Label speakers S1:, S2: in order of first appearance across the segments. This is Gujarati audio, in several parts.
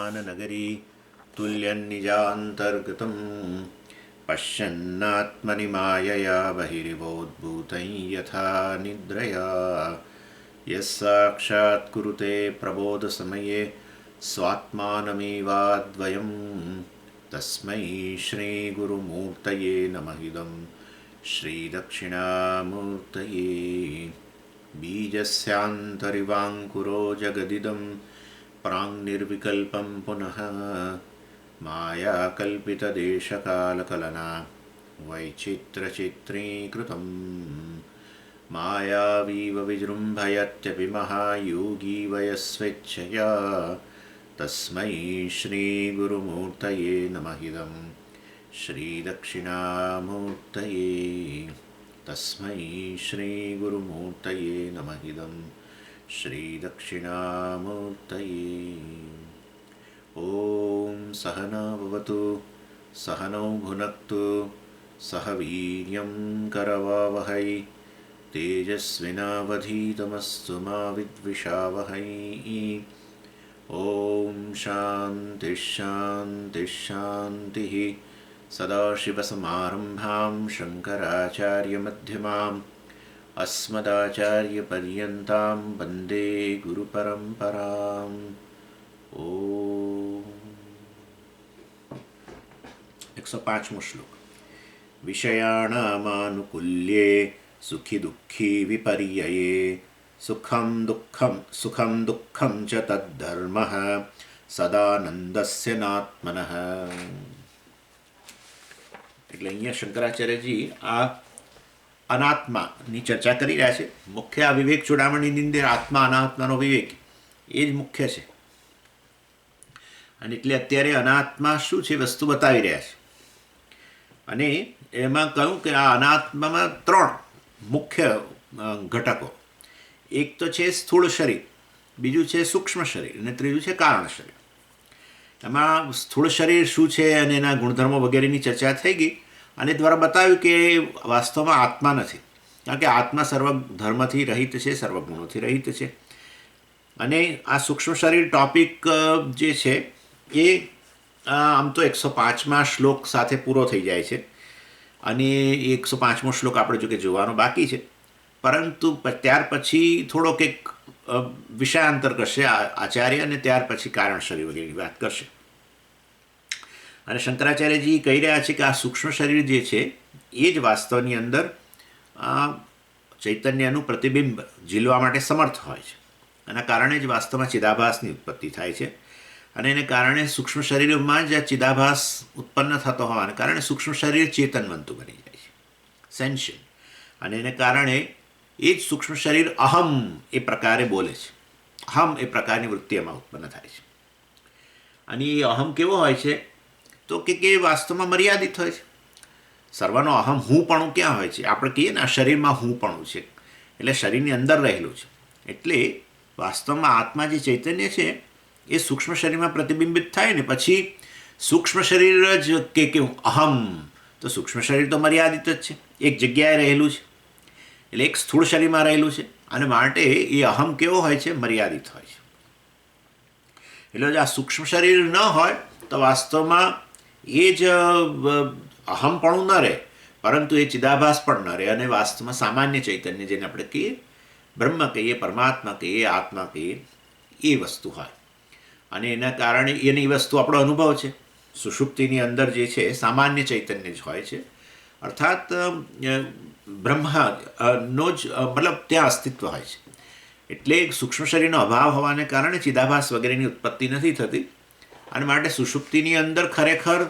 S1: विज्ञाननगरी तुल्यन्निजान्तर्गतं पश्यन्नात्मनि मायया बहिरिवोद्भूतं यथा निद्रया यस्साक्षात् कुरुते प्रबोधसमये स्वात्मानमेवाद्वयं तस्मै श्रीगुरुमूर्तये नमः इदं श्रीदक्षिणामूर्तये बीजस्यान्तरिवाङ्कुरो जगदिदं प्राङ्निर्विकल्पं पुनः मायाकल्पितदेशकालकलना वैचित्रचित्रीकृतं मायावीव विजृम्भयत्यपि महायोगी वयस्वेच्छया तस्मै श्रीगुरुमूर्तये नमः इदं श्रीदक्षिणामूर्तये तस्मै श्रीगुरुमूर्तये नमः इदं श्रीदक्षिणामूर्तये। ॐ सहना भवतु सहनौ भुनक्तु सह वीर्यं करवावहै तेजस्विनावधीतमस्तु मा विद्विषावहै। ॐ शान्तिः शान्तिः शान्तिः। सदाशिवसमारम्भां शङ्कराचार्यमध्यमाम् अस्मदाचार्यपर्यन्तां वन्दे गुरुपरम्पराम्। ॐ 105मो श्लोक। विषयाणामानुकूल्ये सुखी दुःखी विपर्यये सुखं दुःखं च तद्धर्मः सदानन्दस्य नात्मनः। એટલે અહીંયા શંકરાચાર્યજી આ અનાત્માની ચર્ચા કરી રહ્યા છે. મુખ્ય આ વિવેક ચૂડામણીની અંદર આત્મા અનાત્માનો વિવેક એ જ મુખ્ય છે. અને એટલે અત્યારે અનાત્મા શું છે વસ્તુ બતાવી રહ્યા છે. અને એમાં કહ્યું કે આ અનાત્મામાં 3 મુખ્ય ઘટકો. એક તો છે સ્થૂળ શરીર, બીજું છે સૂક્ષ્મ શરીર અને ત્રીજું છે કારણ શરીર. એમાં સ્થૂળ શરીર શું છે અને એના ગુણધર્મો વગેરેની ચર્ચા થઈ ગઈ અને દ્વારા બતાવ્યું કે વાસ્તવમાં આત્મા નથી, કારણ કે આત્મા સર્વ ધર્મથી રહિત છે, સર્વગુણોથી રહિત છે. અને આ સૂક્ષ્મ શરીર ટોપિક જે છે એ આમ તો 105મા શ્લોક સાથે પૂરો થઈ જાય છે અને 105મો શ્લોક આપણે જો કે જોવાનો બાકી છે. પરંતુ ત્યાર પછી થોડોક એક વિષયાંતર કરશે આચાર્ય અને ત્યાર પછી કારણ શરીર વગેરેની વાત કરશે. અને શંકરાચાર્યજી કહી રહ્યા છે કે આ સૂક્ષ્મ શરીર જે છે એ જ વાસ્તવની અંદર ચૈતન્યનું પ્રતિબિંબ ઝીલવા માટે સમર્થ હોય છે. એના કારણે જ વાસ્તવમાં ચિદાભાસની ઉત્પત્તિ થાય છે. અને એને કારણે સૂક્ષ્મ શરીરમાં જ ચિદાભાસ ઉત્પન્ન થતો હોવાને કારણે સૂક્ષ્મ શરીર ચેતનવંતું બની જાય છે, સેન્શિયલ. અને એને કારણે એ જ સૂક્ષ્મ શરીર અહમ એ પ્રકારે બોલે છે. અહમ એ પ્રકારની વૃત્તિ એમાં ઉત્પન્ન થાય છે. અને એ અહમ કેવો હોય છે તો કે વાસ્તવમાં મર્યાદિત હોય છે. સર્વનો અહમ હુંપણું ક્યાં હોય છે? આપણે કહીએ ને આ શરીરમાં હુંપણું છે, એટલે શરીરની અંદર રહેલું છે. એટલે વાસ્તવમાં આત્મા જે ચૈતન્ય છે એ સૂક્ષ્મ શરીરમાં પ્રતિબિંબિત થાય ને પછી સૂક્ષ્મ શરીર જ કેવું અહમ, તો સૂક્ષ્મ શરીર તો મર્યાદિત જ છે, એક જગ્યાએ રહેલું છે, એટલે એક સ્થૂળ શરીરમાં રહેલું છે. અને માટે એ અહમ કેવો હોય છે? મર્યાદિત હોય છે. એટલે જો આ સૂક્ષ્મ શરીર ન હોય તો વાસ્તવમાં એ જ અહમપણું ન રહે, પરંતુ એ ચિદાભાસ પણ ન રહે અને વાસ્તવમાં સામાન્ય ચૈતન્ય જેને આપણે કહીએ, બ્રહ્મ કહીએ, પરમાત્મા કહીએ, આત્મા કહીએ, એ વસ્તુ હોય. અને એના કારણે એની વસ્તુ આપણો અનુભવ છે. સુષુપ્તિની અંદર જે છે સામાન્ય ચૈતન્ય જ હોય છે, અર્થાત બ્રહ્મનો જ મતલબ ત્યાં અસ્તિત્વ હોય છે. એટલે સૂક્ષ્મ શરીરનો અભાવ હોવાને કારણે ચિદાભાસ વગેરેની ઉત્પત્તિ નથી થતી. અને માટે સુષુપ્તિની અંદર ખરેખર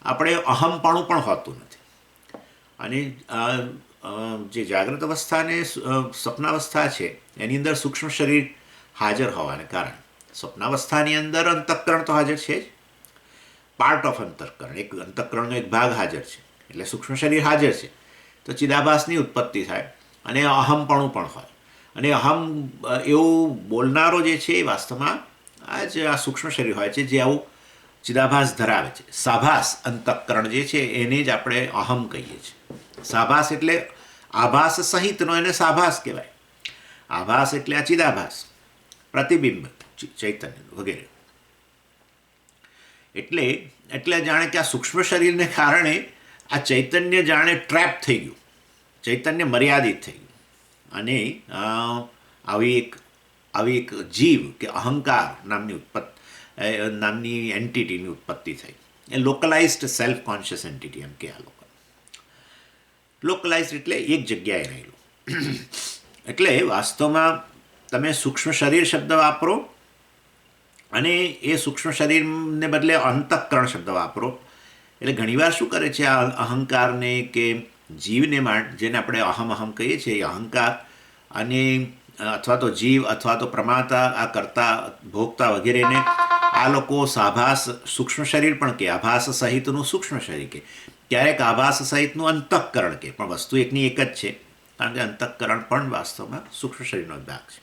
S1: આપણે અહમપણું પણ હોતું નથી. અને જે જાગ્રત અવસ્થા અને સ્વપ્નાવસ્થા છે એની અંદર સૂક્ષ્મ શરીર હાજર હોવાને કારણે સ્વપ્નાવસ્થાની અંદર અંતઃકરણ તો હાજર છે જ, પાર્ટ ઓફ અંતઃકરણ, એક અંતઃકરણનો એક ભાગ હાજર છે, એટલે સૂક્ષ્મ શરીર હાજર છે. તો ચિદાભાસની ઉત્પત્તિ થાય અને અહમપણું પણ હોય. અને અહમ એવું બોલનારો જે છે એ વાસ્તવમાં આ સૂક્ષ્મ શરીર હોય છે જે આવું ચિદાભાસ ધરાવે છે. સાભાસ અંતઃકરણ જે છે એને જ આપણે અહમ કહીએ છીએ. સાભાસ એટલે આભાસ સહિતનો એને સાભાસ કહેવાય. આભાસ એટલે આ ચિદાભાસ, પ્રતિબિંબ ચૈતન્ય વગેરે. એટલે એટલે જાણે કે આ સૂક્ષ્મ શરીરને કારણે આ ચૈતન્ય જાણે ટ્રેપ થઈ ગયું, ચૈતન્ય મર્યાદિત થઈ ગયું. અને આવી એક જીવ કે અહંકાર નામની એન્ટિટીની ઉત્પત્તિ થઈ. એ લોકલાઇઝડ સેલ્ફ કોન્શિયસ એન્ટિટી એમ કે આ લોકો. લોકલાઇઝડ એટલે એક જગ્યાએ રહેલું. એટલે વાસ્તવમાં તમે સૂક્ષ્મ શરીર શબ્દ વાપરો અને એ સૂક્ષ્મ શરીરને બદલે અંતઃકરણ શબ્દ વાપરો એટલે ઘણીવાર શું કરે છે આ અહંકારને કે જીવને જેને આપણે અહમ કહીએ છીએ એ અહંકાર અને અથવા તો જીવ અથવા તો પ્રમાતા, આ કરતા ભોગતા વગેરેને આ લોકો સાભાસ સૂક્ષ્મ શરીર પણ કે આભાસ સહિતનું સૂક્ષ્મ શરીર કે ક્યારેક આભાસ સહિતનું અંતઃકરણ કે, પણ વસ્તુ એકની એક જ છે, કારણ કે અંતઃકરણ પણ વાસ્તવમાં સૂક્ષ્મ શરીરનો ભાગ છે.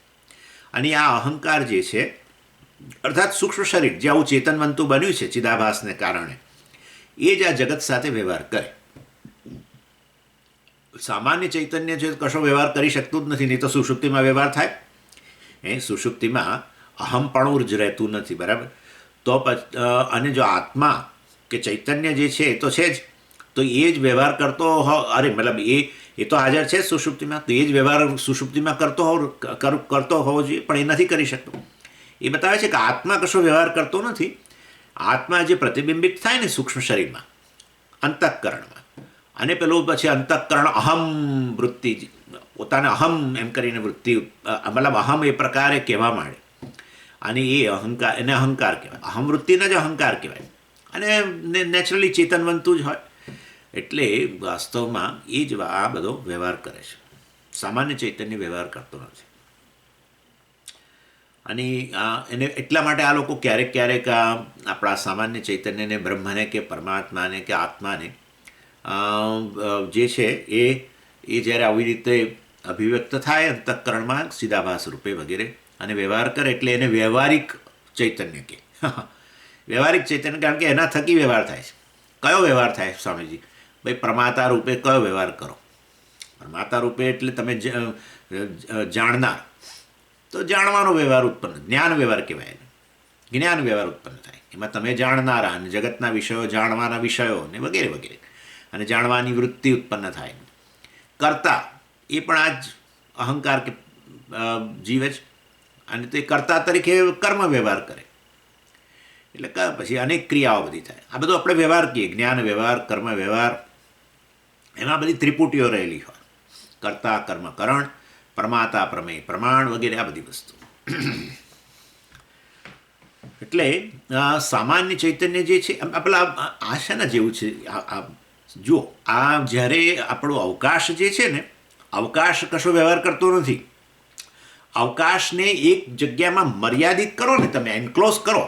S1: અને આ અહંકાર જે છે અર્થાત સૂક્ષ્મ શરીર જે આવું ચેતનવંતું બન્યું છે ચિદાભાસને કારણે, એ જ આ જગત સાથે વ્યવહાર કરે. સામાન્ય ચૈતન્ય જે કશો વ્યવહાર કરી શકતું જ નથી, નહીં તો સુષુપ્તિમાં વ્યવહાર થાય. સુષુપ્તિમાં અહમપણું જ રહેતું નથી, બરાબર? તો અને જો આત્મા કે ચૈતન્ય જે છે એ તો છે જ, તો એ જ વ્યવહાર કરતો મતલબ એ તો હાજર છે સુષુપ્તિમાં, તો એ જ વ્યવહાર સુષુપ્તિમાં કરતો હોવો જોઈએ, પણ એ નથી કરી શકતો. એ બતાવે છે કે આત્મા કશો વ્યવહાર કરતો નથી. આત્મા જે પ્રતિબિંબિત થાય ને સૂક્ષ્મ શરીરમાં, અંતઃકરણમાં, અને પેલું પછી અંતઃકરણ અહમ વૃત્તિ, પોતાને અહમ એમ કરીને વૃત્તિ, મતલબ અહમ એ પ્રકારે કહેવા માંડે, અને એ અહંકાર, એને અહંકાર કહેવાય. અહમ વૃત્તિને જ અહંકાર કહેવાય, અને નેચરલી ચેતનવંતું જ હોય. એટલે વાસ્તવમાં એ જ આ બધો વ્યવહાર કરે છે. સામાન્ય ચૈતન્ય વ્યવહાર કરતો નથી. અને એને એટલા માટે આ લોકો ક્યારેક ક્યારેક આપણા સામાન્ય ચૈતન્યને, બ્રહ્મને કે પરમાત્માને કે આત્માને જે છે એ જ્યારે આવી રીતે અભિવ્યક્ત થાય અંતઃકરણમાં સીધાભાસ રૂપે વગેરે અને વ્યવહાર કરે, એટલે એને વ્યવહારિક ચૈતન્ય કહે. વ્યવહારિક ચૈતન્ય, કારણ કે એના થકી વ્યવહાર થાય છે. કયો વ્યવહાર થાય સ્વામીજી? ભાઈ પ્રમાતા રૂપે કયો વ્યવહાર કરો? પ્રમાતા રૂપે એટલે તમે જાણનાર, તો જાણવાનો વ્યવહાર ઉત્પન્ન, જ્ઞાન વ્યવહાર કહેવાય. જ્ઞાન વ્યવહાર ઉત્પન્ન થાય, એમાં તમે જાણનારા અને જગતના વિષયો, જાણવાના વિષયો ને વગેરે વગેરે, અને જાણવાની વૃત્તિ ઉત્પન્ન થાય. કર્તા એ પણ આ જ અહંકાર કે જીવે જ, અને તે કર્તા તરીકે કર્મ વ્યવહાર કરે. એટલે પછી અનેક ક્રિયાઓ બધી થાય. આ બધું આપણે વ્યવહાર કહીએ, જ્ઞાન વ્યવહાર, કર્મ વ્યવહાર, એમાં બધી ત્રિપુટીઓ રહેલી હોય. કર્તા, કર્મ, કરણ, પ્રમાતા, પ્રમેય, પ્રમાણ વગેરે આ બધી વસ્તુ. એટલે સામાન્ય ચૈતન્ય જે છે પેલા આ શાના જેવું છે? જુઓ, આ જ્યારે આપણો અવકાશ જે છે ને, અવકાશ કશો વ્યવહાર કરતો નથી. અવકાશને એક જગ્યામાં મર્યાદિત કરો ને, તમે એન્ક્લોઝ કરો,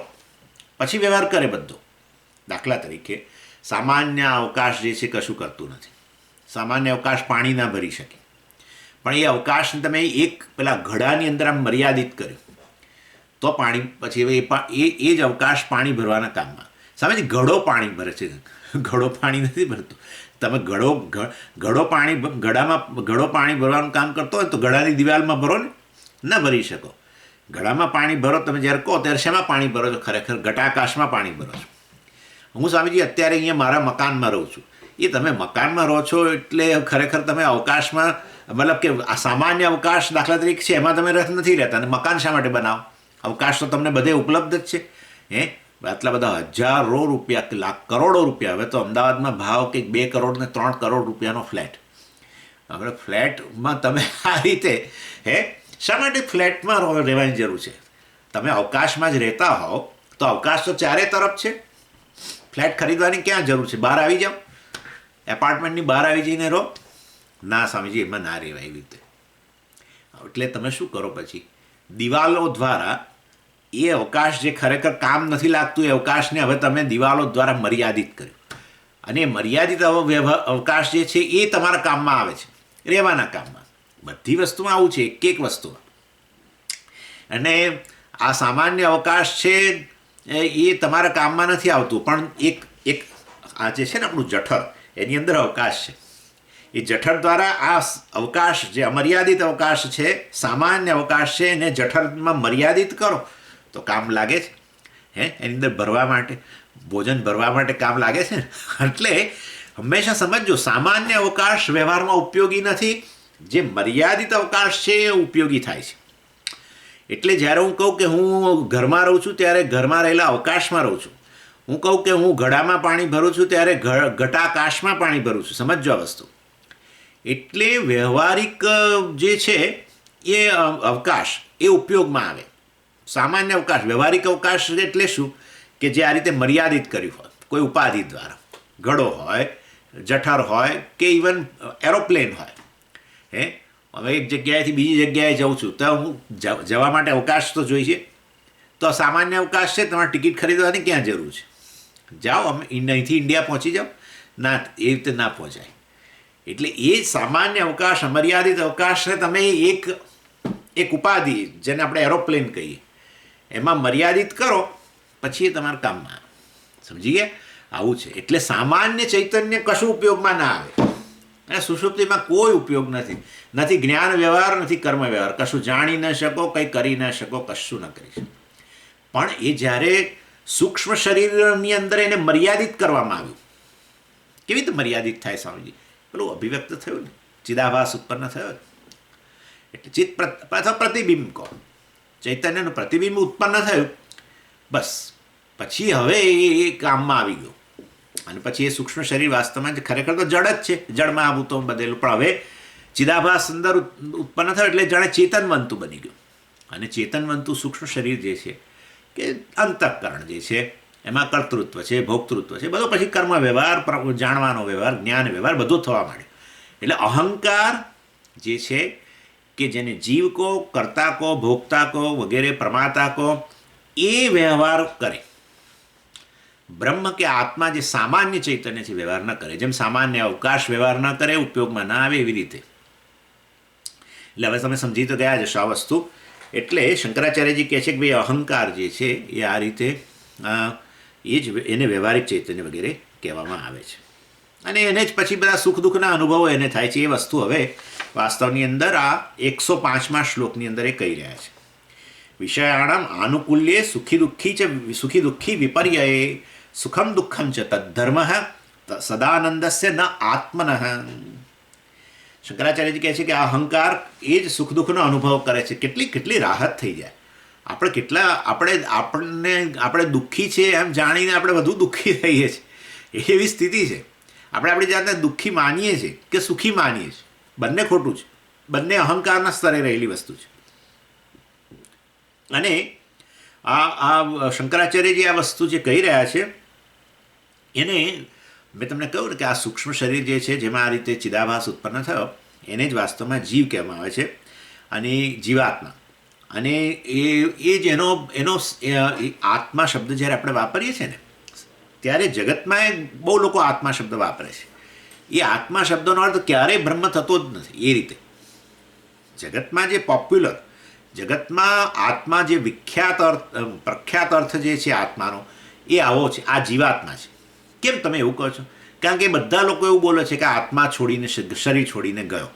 S1: પછી વ્યવહાર કરે બધો. દાખલા તરીકે સામાન્ય અવકાશ જે છે કશું કરતું નથી. સામાન્ય અવકાશ પાણી ના ભરી શકે, પણ એ અવકાશને તમે એક પેલા ઘડાની અંદર આમ મર્યાદિત કર્યું તો પાણી, પછી એ જ અવકાશ પાણી ભરવાના કામમાં. સામે ઘડો પાણી ભરે છે, ઘડો પાણી નથી ભરતો. તમે ઘડો પાણી ભરવાનું કામ કરતો હોય તો ઘડાની દિવાલમાં ભરો ને, ન ભરી શકો. ઘડામાં પાણી ભરો તમે જ્યારે કહો ત્યારે શેમાં પાણી ભરો છો? ખરેખર ઘટાકાશમાં પાણી ભરો છો. હું સ્વામીજી અત્યારે અહીંયા મારા મકાનમાં રહું છું. એ તમે મકાનમાં રહો છો એટલે ખરેખર તમે અવકાશમાં, મતલબ કે આ સામાન્ય અવકાશ દાખલા તરીકે છે એમાં તમે રસ નથી રહેતા, અને મકાન શા માટે બનાવો? અવકાશ તો તમને બધે ઉપલબ્ધ જ છે. આટલા બધા હજારો રૂપિયા, લાખ, કરોડો રૂપિયા, હવે તો અમદાવાદમાં ભાવ કંઈક 2 કરોડ ને 3 કરોડ રૂપિયાનો ફ્લેટ. હવે ફ્લેટમાં તમે આ રીતે શા માટે ફ્લેટમાં રહેવાની જરૂર છે? તમે અવકાશમાં જ રહેતા હોવ તો અવકાશ તો ચારે તરફ છે. ફ્લેટ ખરીદવાની ક્યાં જરૂર છે? બહાર આવી જાઓ, એપાર્ટમેન્ટની બહાર આવી જઈને રહો. ના સ્વામીજી, એમાં ના રહેવાય એવી રીતે. એટલે તમે શું કરો પછી? દિવાલો દ્વારા એ અવકાશ જે ખરેખર કામ નથી લાગતું, એ અવકાશને હવે તમે દિવાલો દ્વારા મર્યાદિત કર્યું. અને એ મર્યાદિત અવકાશ જે છે એ તમારા કામમાં આવે છે, રહેવાના કામમાં. બધી વસ્તુમાં આવું છે, એક વસ્તુમાં. અને આ સામાન્ય અવકાશ છે એ તમારા કામમાં નથી આવતું, પણ એક આ જે છે ને આપણું જઠર, એની અંદર અવકાશ છે. એ જઠર દ્વારા આ અવકાશ જે અમર્યાદિત અવકાશ છે, સામાન્ય અવકાશ છે, એને જઠરમાં મર્યાદિત કરો તો કામ લાગે છે. એની અંદર ભરવા માટે, ભોજન ભરવા માટે કામ લાગે છે ને. એટલે હંમેશા સમજજો, સામાન્ય અવકાશ વ્યવહારમાં ઉપયોગી નથી, જે મર્યાદિત અવકાશ છે એ ઉપયોગી થાય છે. એટલે જ્યારે હું કહું કે હું ઘરમાં રહું છું ત્યારે ઘરમાં રહેલા અવકાશમાં રહું છું, હું કહું કે હું ઘડામાં પાણી ભરું છું ત્યારે ઘટાકાશમાં પાણી ભરું છું. સમજો આ વસ્તુ. એટલે વ્યવહારિક જે છે એ અવકાશ એ ઉપયોગમાં આવે. સામાન્ય અવકાશ, વ્યવહારિક અવકાશ એટલે શું કે જે આ રીતે મર્યાદિત કર્યું હોય કોઈ ઉપાધિ દ્વારા, ઘડો હોય, જઠર હોય કે ઇવન એરોપ્લેન હોય. હવે એક જગ્યાએથી બીજી જગ્યાએ જાઉં છું તો હું જવા માટે અવકાશ તો જોઈએ. તો સામાન્ય અવકાશ છે, તમારે ટિકિટ ખરીદવાની ક્યાં જરૂર છે? જાઓ, અમે અહીંથી ઇન્ડિયા પહોંચી જાઓ. ના, એ રીતે ના પહોંચાય. એટલે એ સામાન્ય અવકાશ, અમર્યાદિત અવકાશને તમે એક ઉપાધિ, જેને આપણે એરોપ્લેન કહીએ, એમાં મર્યાદિત કરો, પછી એ તમારા કામમાં આવે. સમજી ગયા? આવું છે. એટલે સામાન્ય ચૈતન્ય કશું ઉપયોગમાં ના આવે. અને સુષુપ્તિમાં કોઈ ઉપયોગ નથી જ્ઞાન વ્યવહાર, નથી કર્મ વ્યવહાર. કશું જાણી ન શકો, કંઈ કરી ન શકો, કશું ન કરી શકો. પણ એ જ્યારે સૂક્ષ્મ શરીરની અંદર એને મર્યાદિત કરવામાં આવ્યું. કેવી રીતે મર્યાદિત થાય સ્વામીજી? પેલું અભિવ્યક્ત થયું ને, ચિદાભાસ ઉત્પન્ન થયો. એટલે ચિત્ત અથવા પ્રતિબિંબ કહો, ચૈતન્યનું પ્રતિબિંબ ઉત્પન્ન થયું. બસ પછી હવે એ કામમાં આવી ગયું. અને પછી એ સૂક્ષ્મ શરીર વાસ્તવમાં ખરેખર તો જડ જ છે, જળમાં આભૂતો બદલેલું. પણ હવે ચિદાભાસ અંદર ઉત્પન્ન થયો એટલે જાણે ચેતનવંતુ બની ગયું. અને ચેતનવંતુ સૂક્ષ્મ શરીર જે છે કે અંતઃકરણ જે છે, એમાં કર્તૃત્વ છે, ભોક્તૃત્વ છે, બધો પછી કર્મ વ્યવહાર, જાણવાનો વ્યવહાર, જ્ઞાન વ્યવહાર બધું થવા માંડ્યો. એટલે અહંકાર જે છે કે જેને જીવ કહો, કર્તા કહો, ભોગતા કહો, વગેરે પ્રમાતા કહો, એ વ્યવહાર કરે. બ્રહ્મ કે આત્મા જે સામાન્ય ચૈતન્ય છે વ્યવહાર ન કરે. જેમ સામાન્ય અવકાશ વ્યવહાર ન કરે, ઉપયોગમાં ના આવે, એવી રીતે. એટલે હવે તમે સમજી તો ગયા જશો આ વસ્તુ. એટલે શંકરાચાર્યજી કહે છે કે ભાઈ અહંકાર જે છે એ આ રીતે એને વ્યવહારિક ચૈતન્ય વગેરે કહેવામાં આવે છે. અને એને જ પછી બધા સુખ દુઃખના અનુભવો એને થાય છે. એ વસ્તુ હવે વાસ્તવની અંદર આ 105મા શ્લોકની અંદર એ કહી રહ્યા છે. વિષયાણામ આનુકૂલ્યે સુખી દુઃખી વિપર્યયે સુખમ દુઃખમ ચ તદ્ધર્મ સદાનંદસ્ય ન આત્મન. શંકરાચાર્યજી કહે છે કે આ અહંકાર એ જ સુખ દુઃખનો અનુભવ કરે છે. કેટલી રાહત થઈ જાય. આપણે દુઃખી છે એમ જાણીને આપણે વધુ દુઃખી થઈએ છીએ. એવી સ્થિતિ છે. આપણે આપણી જાતને દુઃખી માનીએ છીએ કે સુખી માનીએ છીએ, બંને ખોટું છે. બંને અહંકારના સ્તરે રહેલી વસ્તુ છે. અને આ શંકરાચાર્યજી આ વસ્તુ જે કહી રહ્યા છે એને મેં તમને કહ્યું ને કે આ સૂક્ષ્મ શરીર જે છે જેમાં આ રીતે ચિદાભાસ ઉત્પન્ન થયો એને જ વાસ્તવમાં જીવ કહેવામાં આવે છે અને જીવાત્મા. અને એ જ એનો આત્મા શબ્દ જ્યારે આપણે વાપરીએ છીએ ને ત્યારે જગતમાં બહુ લોકો આત્મા શબ્દ વાપરે છે. એ આત્મા શબ્દનો અર્થ ક્યારેય બ્રહ્મ થતો જ નથી. એ રીતે જગતમાં જે પોપ્યુલર, જગતમાં આત્મા જે પ્રખ્યાત અર્થ જે છે આત્માનો એ આવો છે, આ જીવાત્મા છે. કેમ તમે એવું કહો છો? કારણ કે બધા લોકો એવું બોલે છે કે આત્મા છોડીને, શરીર છોડીને ગયો.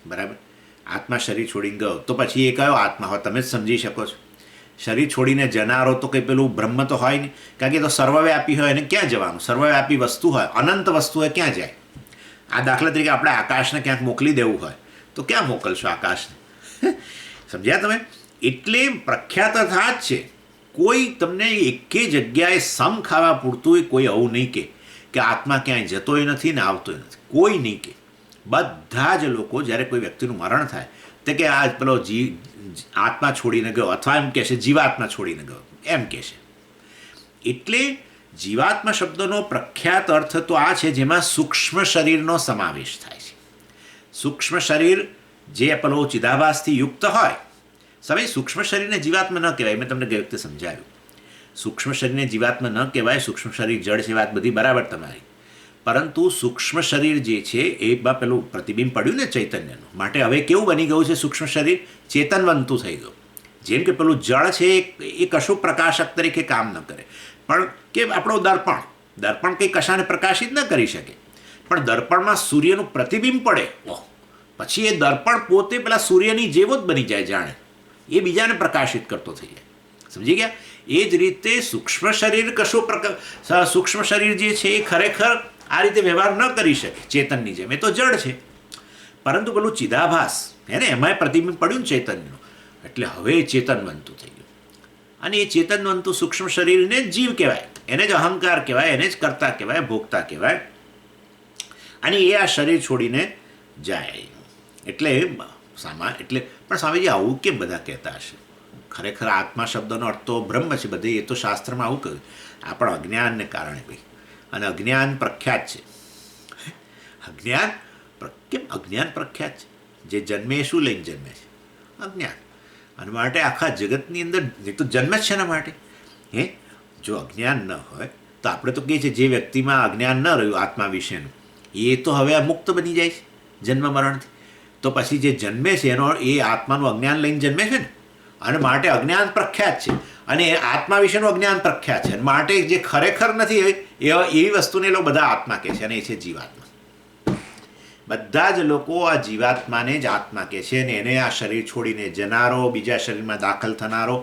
S1: બરાબર? આત્મા શરીર છોડીને ગયો તો પછી એ કયો આત્મા હોય? તમે જ સમજી શકો છો. શરીર છોડીને જનારો તો કંઈ પેલું બ્રહ્મ તો હોય નહીં, કારણ કે એ તો સર્વવ્યાપી હોય. એને ક્યાં જવાનું? સર્વવ્યાપી વસ્તુ હોય, અનંત વસ્તુ હોય, ક્યાં જાય? આ દાખલા તરીકે આપણે આકાશને ક્યાંક મોકલી દેવું હોય તો ક્યાં મોકલશો આકાશને? સમજ્યા તમે? એટલે પ્રખ્યાત અર્થ આ જ છે. કોઈ તમને એકે જગ્યાએ સમ ખાવા પૂરતું કોઈ આવું નહીં કે આત્મા ક્યાંય જતોય નથી ને આવતોય નથી. કોઈ નહીં કે. બધા જ લોકો જ્યારે કોઈ વ્યક્તિનું મરણ થાય તો કે આ પેલો આત્મા છોડીને ગયો, અથવા એમ કહેશે જીવાત્મા છોડીને ગયો, એમ કહેશે. એટલે જીવાત્મા શબ્દનો પ્રખ્યાત અર્થ તો આ છે જેમાં સૂક્ષ્મ શરીરનો સમાવેશ થાય છે. સૂક્ષ્મ શરીર જે પેલો ચિદાભાસથી યુક્ત હોય. સમય સૂક્ષ્મ શરીરને જીવાત્મા ન કહેવાય. મેં તમને ગઈ વખતે સમજાવ્યું. સૂક્ષ્મ શરીરને જીવાત્મા ન કહેવાય. સૂક્ષ્મ શરીર જડ છે, વાત બધી બરાબર તમારી. પરંતુ સૂક્ષ્મ શરીર જે છે એમાં પેલું પ્રતિબિંબ પડ્યું ને ચૈતન્યનું, માટે હવે કેવું બની ગયું છે સૂક્ષ્મ શરીર? ચેતનવંતુ થઈ ગયું. જેમ કે પેલું જળ છે એ કશું પ્રકાશક તરીકે કામ ન કરે, પણ કે આપણો દર્પણ કંઈ કશાને પ્રકાશિત ન કરી શકે. પણ દર્પણમાં સૂર્યનું પ્રતિબિંબ પડે, પછી એ દર્પણ પોતે પેલા સૂર્યની જેવો જ બની જાય, જાણે એ બીજાને પ્રકાશિત કરતો થઈ જાય. સમજી ગયા? એ જ રીતે સૂક્ષ્મ શરીર સૂક્ષ્મ શરીર જે છે એ ખરેખર આ રીતે વ્યવહાર ન કરી શકે ચેતનની જેમ, એ તો જડ છે. પરંતુ પેલું ચિદાભાસ એને એમાંય પ્રતિબિંબ પડ્યું ને ચૈતન્યનું, એટલે હવે એ ચેતનવંતું થઈ ગયું. અને એ ચેતનવંતું સૂક્ષ્મ શરીરને જ જીવ કહેવાય, એને જ અહંકાર કહેવાય, એને જ કર્તા કહેવાય, ભોગતા કહેવાય. અને એ આ શરીર છોડીને જાય. એટલે પણ સ્વામીજી આવું કેમ બધા કહેતા હશે? ખરેખર આત્મા શબ્દનો અર્થ તો બ્રહ્મ છે, બધે એ તો શાસ્ત્રમાં આવું કહ્યું. આ પણ અજ્ઞાનને કારણે ભાઈ, અને અજ્ઞાન પ્રખ્યાત છે. કેમ અજ્ઞાન પ્રખ્યાત છે? જે જન્મે એ શું લઈને જન્મે છે? અજ્ઞાન. અને માટે આખા જગતની અંદર એ તો જન્મ જ છે એના માટે. જો અજ્ઞાન ન હોય તો આપણે તો કહીએ છીએ જે વ્યક્તિમાં અજ્ઞાન ન રહ્યું આત્મા વિશેનું, એ તો હવે મુક્ત બની જાય છે જન્મ મરણથી. તો પછી જે જન્મે છે એનો એ આત્માનું અજ્ઞાન લઈને જન્મે છે ને, અને માટે અજ્ઞાન પ્રખ્યાત છે. અને આત્મા વિશેનું અજ્ઞાન પ્રખ્યાત છે. માટે જે ખરેખર નથી એવી વસ્તુને લોકો બધા આત્મા કહે છે, અને એ છે જીવાત્મા. બધા જ લોકો આ જીવાત્માને જ આત્મા કહે છે, અને એને આ શરીર છોડીને જનારો, બીજા શરીરમાં દાખલ થનારો,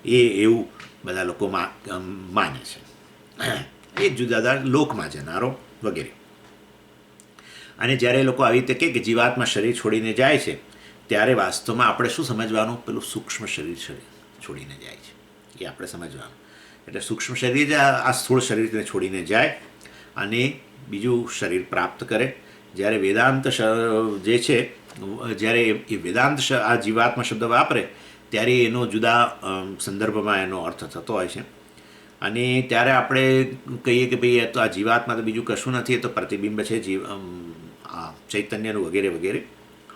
S1: એવું બધા લોકો માને છે. એ જુદા જુદા લોકમાં જનારો વગેરે. અને જ્યારે લોકો આવી રીતે કહે કે જીવાત્મા શરીર છોડીને જાય છે, ત્યારે વાસ્તવમાં આપણે શું સમજવાનું? પેલું સૂક્ષ્મ શરીર છોડીને જાય છે એ આપણે સમજવાનું. એટલે સૂક્ષ્મ શરીર જ આ સ્થૂળ શરીરને છોડીને જાય અને બીજું શરીર પ્રાપ્ત કરે. જ્યારે વેદાંત જે છે, જ્યારે એ વેદાંત આ જીવાત્મા શબ્દ વાપરે ત્યારે એનો જુદા સંદર્ભમાં એનો અર્થ થતો હોય છે. અને ત્યારે આપણે કહીએ કે ભાઈ તો આ જીવાત્મા તો બીજું કશું નથી, એ તો પ્રતિબિંબ છે ચૈતન્યનું વગેરે વગેરે.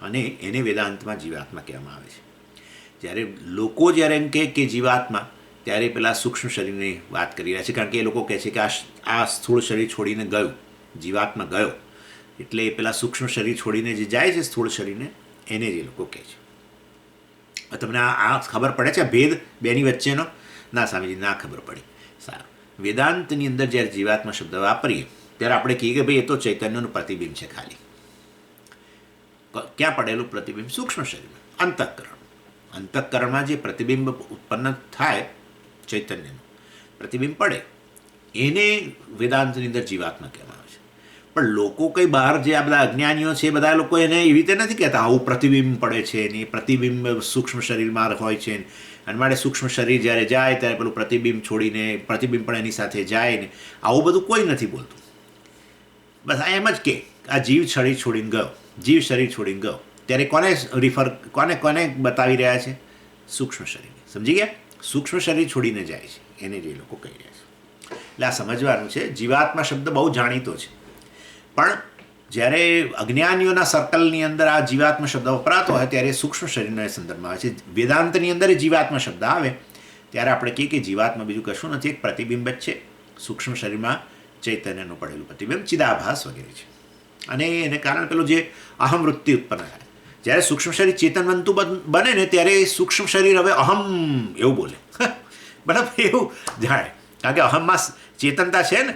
S1: અને એને વેદાંતમાં જીવાત્મા કહેવામાં આવે છે. જ્યારે લોકો જ્યારે એમ કહે કે જીવાત્મા, ત્યારે પેલા સૂક્ષ્મ શરીરની વાત કરી રહ્યા છે. કારણ કે એ લોકો કહે છે કે આ સ્થૂળ શરીર છોડીને ગયું, જીવાત્મા ગયો, એટલે એ પેલા સૂક્ષ્મ શરીર છોડીને જે જાય છે સ્થૂળ શરીરને, એને જ એ લોકો કહે છે. તમને આ ખબર પડે છે ભેદ બેની વચ્ચેનો? ના સ્વામીજી, ના ખબર પડી. સારું. વેદાંતની અંદર જ્યારે જીવાત્મા શબ્દ વાપરીએ ત્યારે આપણે કહીએ કે ભાઈ એ તો ચૈતન્યનું પ્રતિબિંબ છે ખાલી. ક્યાં પડેલું પ્રતિબિંબ? સૂક્ષ્મ શરીરમાં, અંતઃકરણ. અંતઃકરણમાં જે પ્રતિબિંબ ઉત્પન્ન થાય, ચૈતન્યનું પ્રતિબિંબ પડે, એને વેદાંતની અંદર જીવાત્મા કહેવામાં આવે છે. પણ લોકો કંઈ બહાર જે આ બધા અજ્ઞાનીઓ છે, બધા લોકો એને એવી રીતે નથી કહેતા આવું પ્રતિબિંબ પડે છે, ને એ પ્રતિબિંબ સૂક્ષ્મ શરીરમાં હોય છે, અને માટે સૂક્ષ્મ શરીર જ્યારે જાય ત્યારે પેલું પ્રતિબિંબ છોડીને પ્રતિબિંબ પણ એની સાથે જાય ને, આવું બધું કોઈ નથી બોલતું. બસ આ એમ જ કે આ જીવ શરીર છોડીને ગયો, જીવ શરીર છોડીને ગયો, ત્યારે કોને બતાવી રહ્યા છે? સૂક્ષ્મ શરીર. સમજી ગયા? સૂક્ષ્મ શરીર છોડીને જાય છે એને જે લોકો કહી રહ્યા છે. એટલે આ સમજવાનું છે. જીવાત્મા શબ્દ બહુ જાણીતો છે, પણ જ્યારે અજ્ઞાનીઓના સર્કલની અંદર આ જીવાત્મા શબ્દ વપરાતો હોય ત્યારે સૂક્ષ્મ શરીરના સંદર્ભમાં આવે છે. વેદાંતની અંદર જીવાત્મા શબ્દ આવે ત્યારે આપણે કહીએ કે જીવાત્મા બીજું કશું નથી, એક પ્રતિબિંબ જ છે. સૂક્ષ્મ શરીરમાં ચૈતન્યનું પડેલું પ્રતિબિંબ, ચિદાભાસ વગેરે છે. અને એને કારણે પેલું જે અહમવૃત્તિ ઉત્પન્ન થાય. જ્યારે સૂક્ષ્મ શરીર ચેતનવંતું બને ને ત્યારે સૂક્ષ્મ શરીર હવે અહમ એવું બોલે. બરાબર, એવું જાણે. કારણ કે અહમમાં ચેતનતા છે ને,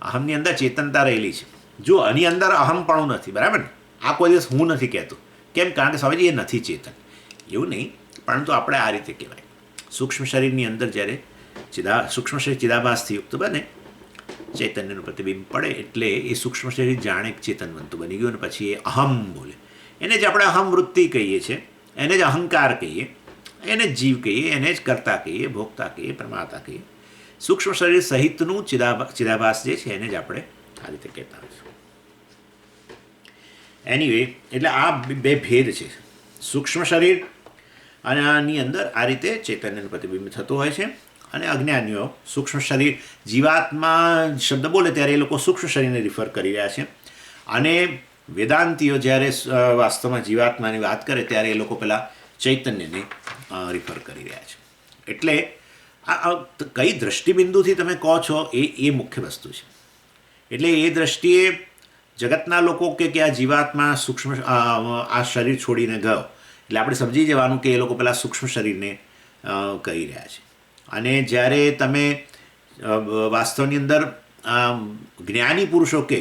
S1: અહમની અંદર ચેતનતા રહેલી છે. જો આની અંદર અહમપણું નથી, બરાબર ને? આ કોઈ દિવસ હું નથી કહેતું. કેમ? કારણ કે સ્વામીજી એ નથી ચેતન. એવું નહીં, પરંતુ આપણે આ રીતે કહેવાય. સૂક્ષ્મ શરીરની અંદર જ્યારે સૂક્ષ્મ શરીર ચિદાભાસથી યુક્ત બને, ચૈતન્યનું પ્રતિબિંબ પડે, એટલે એ સૂક્ષ્મ શરીર જાણે ચેતનવંતું બની ગયું, અને પછી એ અહમ બોલે. એને જ આપણે અહમ વૃત્તિ કહીએ છીએ, એને જ અહંકાર કહીએ, એને જ જીવ કહીએ, એને જ કર્તા કહીએ, ભોગતા કહીએ, પ્રમાતા કહીએ. સૂક્ષ્મ શરીર સહિતનું ચિદાભાસ જે છે એને જ આપણે આ રીતે કહેતા હોઈશું. એનીવે, એટલે આ બે ભેદ છે, સૂક્ષ્મ શરીર અને આની અંદર આ રીતે ચૈતન્યનું પ્રતિબિંબ થતું હોય છે. અને અજ્ઞાનીઓ સૂક્ષ્મ શરીર જીવાત્મા શબ્દ બોલે ત્યારે એ લોકો સૂક્ષ્મ શરીરને રિફર કરી રહ્યા છે. અને વેદાંતિઓ જ્યારે વાસ્તવમાં જીવાત્માની વાત કરે ત્યારે એ લોકો પેલા ચૈતન્યને રિફર કરી રહ્યા છે. એટલે આ કઈ દૃષ્ટિબિંદુથી તમે કહો છો એ મુખ્ય વસ્તુ છે. એટલે એ દ્રષ્ટિએ જગતના લોકો કે આ જીવાત્મા સૂક્ષ્મ આ શરીર છોડીને ગયો, એટલે આપણે સમજી જવાનું કે એ લોકો પેલા સૂક્ષ્મ શરીરને કહી રહ્યા છે. અને જ્યારે તમે વાસ્તવની અંદર જ્ઞાની પુરુષો કે